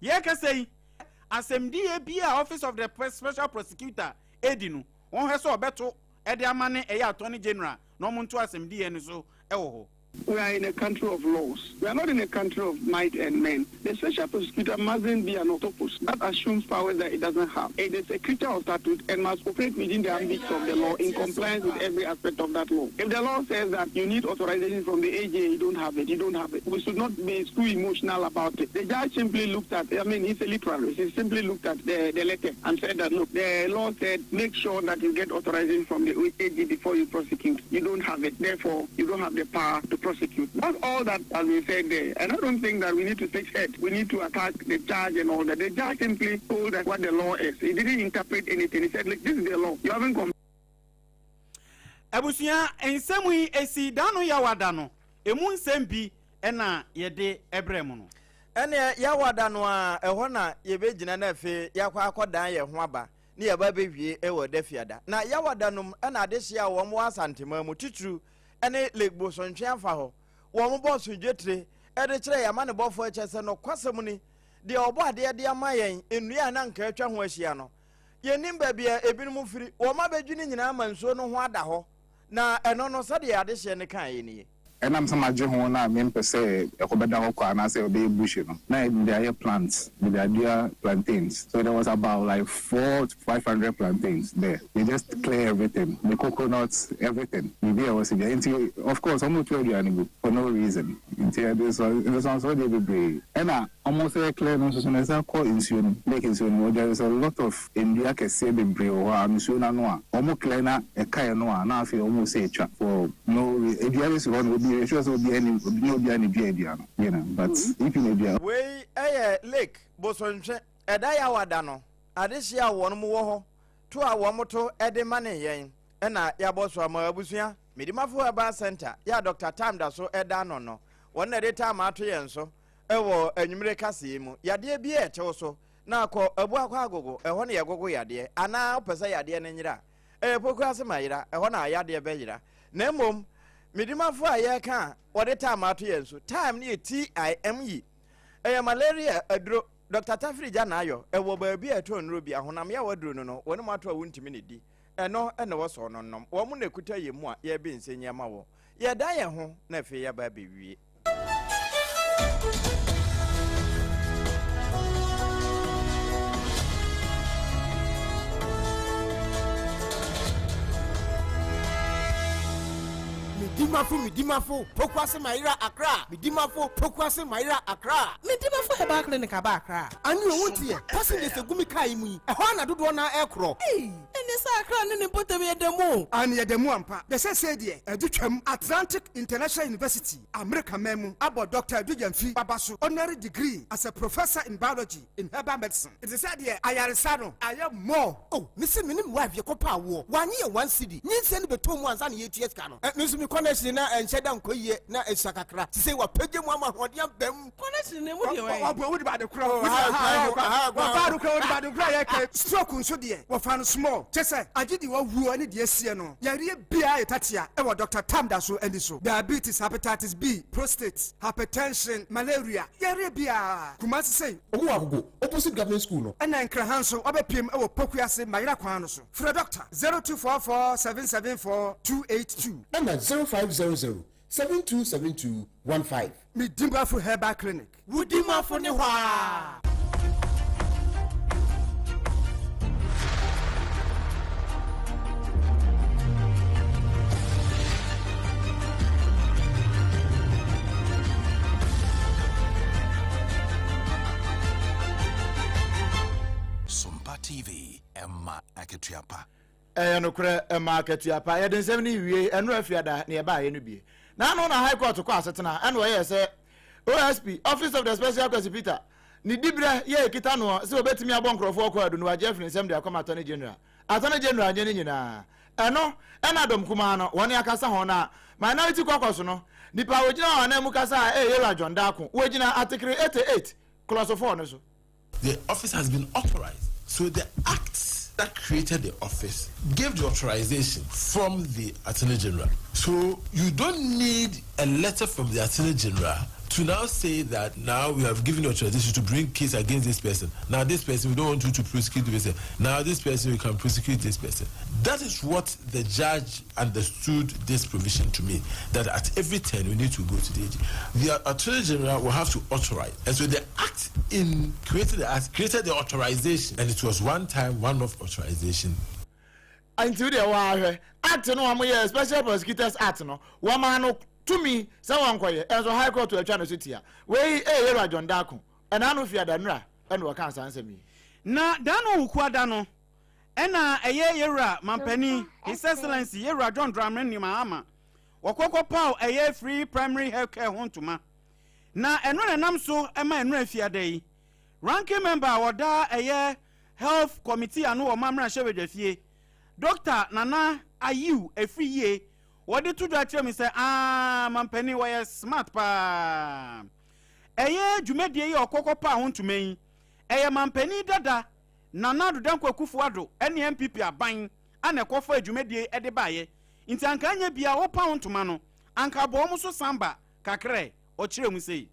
ye kesei assemdi e bia office of the special prosecutor edi no won hwe so obeto ede amane eye attorney general no muntu assemdi e ni so e wo ho.
We are in a country of laws. We are not in a country of might and men. The special prosecutor mustn't be an octopus. That assumes powers that it doesn't have. It is a creature of statute and must operate within the ambit of the law in compliance with every aspect of that law. If the law says that you need authorization from the AJ, you don't have it. You don't have it. We should not be too emotional about it. The judge simply looked at, he's a literalist. He simply looked at the letter and said that, look, the law said make sure that you get authorization from the AJ before you prosecute. You don't have it. Therefore, you don't have the power to prosecute. That's all that has been said there. And I don't think that we need to take head. We need to attack the judge and all that. The judge simply told us what the law is. He didn't interpret anything. He said, look, this is the law. You haven't come.
Abusia ensemwi esi dano ya wadano. Emu nsembi ena yede ebremu no.
Ene ya wadano a ehọ na yebegyina na fe yakwa akodan ye ho aba. Ni yaba bewie ewo defiada. Na ya wadano ena adehia wo mo asantema mu titru ene legbo sontwe afa ho. Wo mo boss dwetre ede kire ya ma ne bofo echese no kwasem ni de obo ade de ama yen enua na nka atwa ho ahia no yenim ba bia ebinum firi wo ma badwini nyina manso no ho ada ho na eno no sade ade hye ne kan ye ni
and I'm some Mahon, I mean, per se, a Kobedako, and I say, obey bush, Now, there are plants, there are plantains. So there was about like 400 to 500 plantains there. They just clear everything, the coconuts, everything. The idea was, of course, almost 12 years for no reason. This was what they would be. And I almost very clear, no, so as I call insulin, like insulin, there is a lot of India can say the brew or Misuna Noa, almost cleaner, a Kaya Noa, now I feel almost say for no reason. If you have one would be sure so be any idea, you know, but if you may be
way lake bosonche edaya wadano adehia won mu wo ho to a wo moto ede mane yen na ya boso amabusua medimafo aba center ya Dr. Tamda so eda no no won na de time ato yen so ewo anwumre kase mu yade bi e chewo so na akọ abu akọ agogo eho na yegogo yade ana opesa yade ne nyira poku ase mayira eho na yade be yira na mom midimafo aye kan wode time ato yen so time ne TIME malaria adro Dr. Tafrija na ayo ewo baabi eto nro bi ahonam ya wadro no woni mato a wontimi ne di eno ene wo so no nom wo mu na kuta yemu a ye bi nsenya ma wo ye da ye ho na fe ya ba bewie
Midimafo, Pokwase Maira Accra. Midimafo, Pokwase Maira Accra. Midimafo Heba Clinic Accra. And you won't hear. Passing the Gumika Imu. A Hana Dudwana Aircraw. Hey, and Mr. Akra and put me at the moon.
And yet the Muampa, the Sadia, Atlantic International University, America Memo, about Dr. Dujanfi Babasu, honorary degree as a professor in biology in herbal medicine. It is said here, I am more.
Oh, Mr. Minim wife, your copa war, 1 year, 1 city. You send me 2 months and 8 years cano. And Miss Connection and Shadam Koye, na and Sakakra, to say what Peggy Mama, what you have them. Connection, what about the crowd? Stroke on so dear, what found small. Just say, I did you who any dear Siano. Yari Bia Tatia, and Dr. Tamdaso and so. Diabetes, hepatitis B, prostate, hypertension, malaria. Yari Bia. Kumasi say, oh, opposite government school. And then Krahanso, Obepim, or Pokuase, Mayra Quanoso. For a doctor, 0244 774 282. And 0500 727215.
Midimba for Herbal Clinic.
Woodima for Newa.
Sompa TV, Emma Aketiapa.
No cre Aketiapa. You didn't say any and Rafiada nearby any be. Now, no, High Court to Quasatana, and where say OSP, Office of the Special Prosecutor. Nidibra, ye Kitano, so bet me a bunker for Quad, no Jeffrey, and Assembly come Attorney General. Attorney General, Jenina. And no, and Adam Kumano, 1 year Casahona, Minority Cocosono, the Pawajina and Mukasa, Era John Daku, Wagina Article 88, Clause of Honor.
The office has been authorized. So the acts that created the office gave the authorization from the Attorney General. So you don't need a letter from the Attorney General to now say that now we have given the authorization to bring case against this person. Now this person, we don't want you to prosecute this person. Now this person, we can prosecute this person. That is what the judge understood this provision to mean, that at every turn we need to go to the AG. The Attorney General will have to authorize. And so the act in creating the act created the authorization, and it was one-time, one-off authorization.
Until the war, act no Special Prosecutors Act no, one to me, someone quiet, as a High Court to a channel city. Way a John Daku, and I know if you had done and what can't answer me.
Na Dano Quadano, and a year, Mampeni, His Excellency, Yera John Drummond, Nimama, Wakoko Pow, a year free primary health care home to ma. Na and when I'm so, am I refia day. Ranking member, or da a year health committee, and no Mamma Chevy. Doctor Nana, are you a free year? What did you do? Me say, Mampeni, why smart pa? A year, you made the Coco Pound to me. A Mampeni dada, Nana do Danko Kufuado, any MPP are buying, and a coffee you made the Edebaye. In Tankanya be our pound to mano, Anka Bomuso Samba, Kakre, or Chiremu say.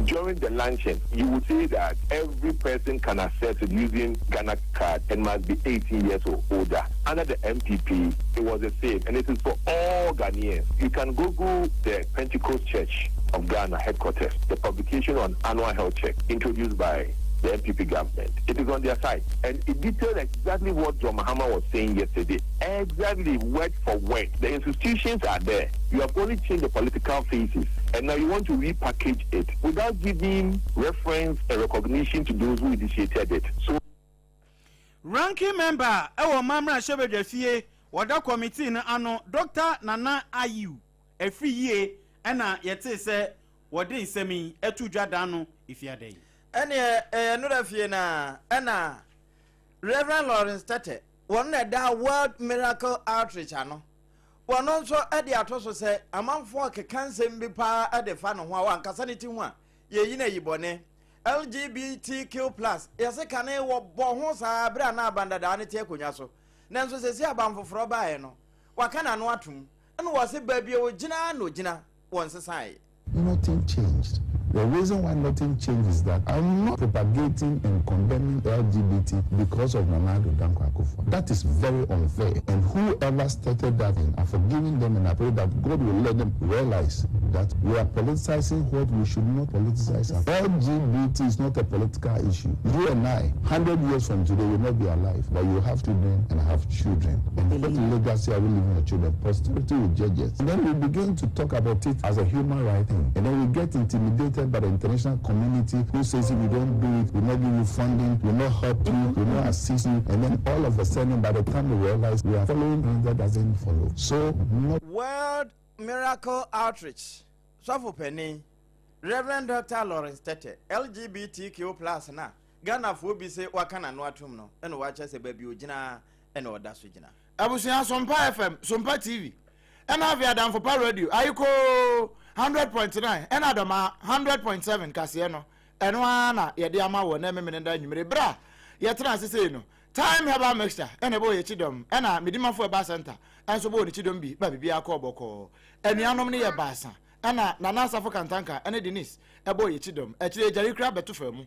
During the luncheon, you would see that every person can access it using Ghana card and must be 18 years or older. Under the MPP, it was the same, and it is for all Ghanaians. You can Google the Pentecost Church of Ghana headquarters, the publication on annual health check introduced by the MPP government. It is on their site, and it details exactly what John Mahama was saying yesterday. Exactly word for word. The institutions are there. You have only changed the political faces, and now you want to repackage it without giving reference and recognition to those who initiated it. So,
ranking member, our Mamra Shebedefie, what that committee no Dr. Nana Ayu, a free year, and yet say what they say me, a two jadano if you are day.
Another Fiena, Anna Reverend Lawrence Tate, one that World Miracle Outreach channel. One also at the Atoso say, a man for a cancer be pa at the fan of one Casanity one, ye yibone, LGBTQ plus, yes, a cane or Bohosa, Brana Banda Danite Cunyaso. Nanso says, ya bam for Frobaeno. What can I know to? And was it baby or Gina no Gina once a side?
Nothing changed. The reason why nothing changed is that I'm not propagating and condemning LGBT because of Nana Danko Akufo. That is very unfair. And whoever started that thing, I'm forgiving them, and I pray that God will let them realize that we are politicizing what we should not politicize. LGBT is not a political issue. You and I, 100 years from today, will not be alive, but you have children and I have children. And what legacy are we leaving your children? Posterity will judge it. And then we begin to talk about it as a human right thing. And then we get intimidated manipulated by the international community who says if you don't do it, we'll not give you funding, we'll not help you, we'll not assist you, and then all of a sudden, by the time we realize we are following things that doesn't follow. So,
World Miracle Outreach, Sarfo Penny, Reverend Dr. Lawrence Tete, LGBTQ+ na Ghana for be say wakana no atum no, and watch us a baby ujina and order sujina. Abusia Sompa FM, Sompa TV, and have you done for Power Radio? Ayuko 100.9, and Adama 100.7 Casiano, and one Yadiama will never mean that bra. Yatra say no. Time have a mixture, and a boy chidom, and a midima for a bar center, and so boy chidom be, baby a coboko, and the anomaly a bassa, and a Nana Suffolk Tanka, and a Denise, a boy chidom, a chili jelly crab at 2 firm,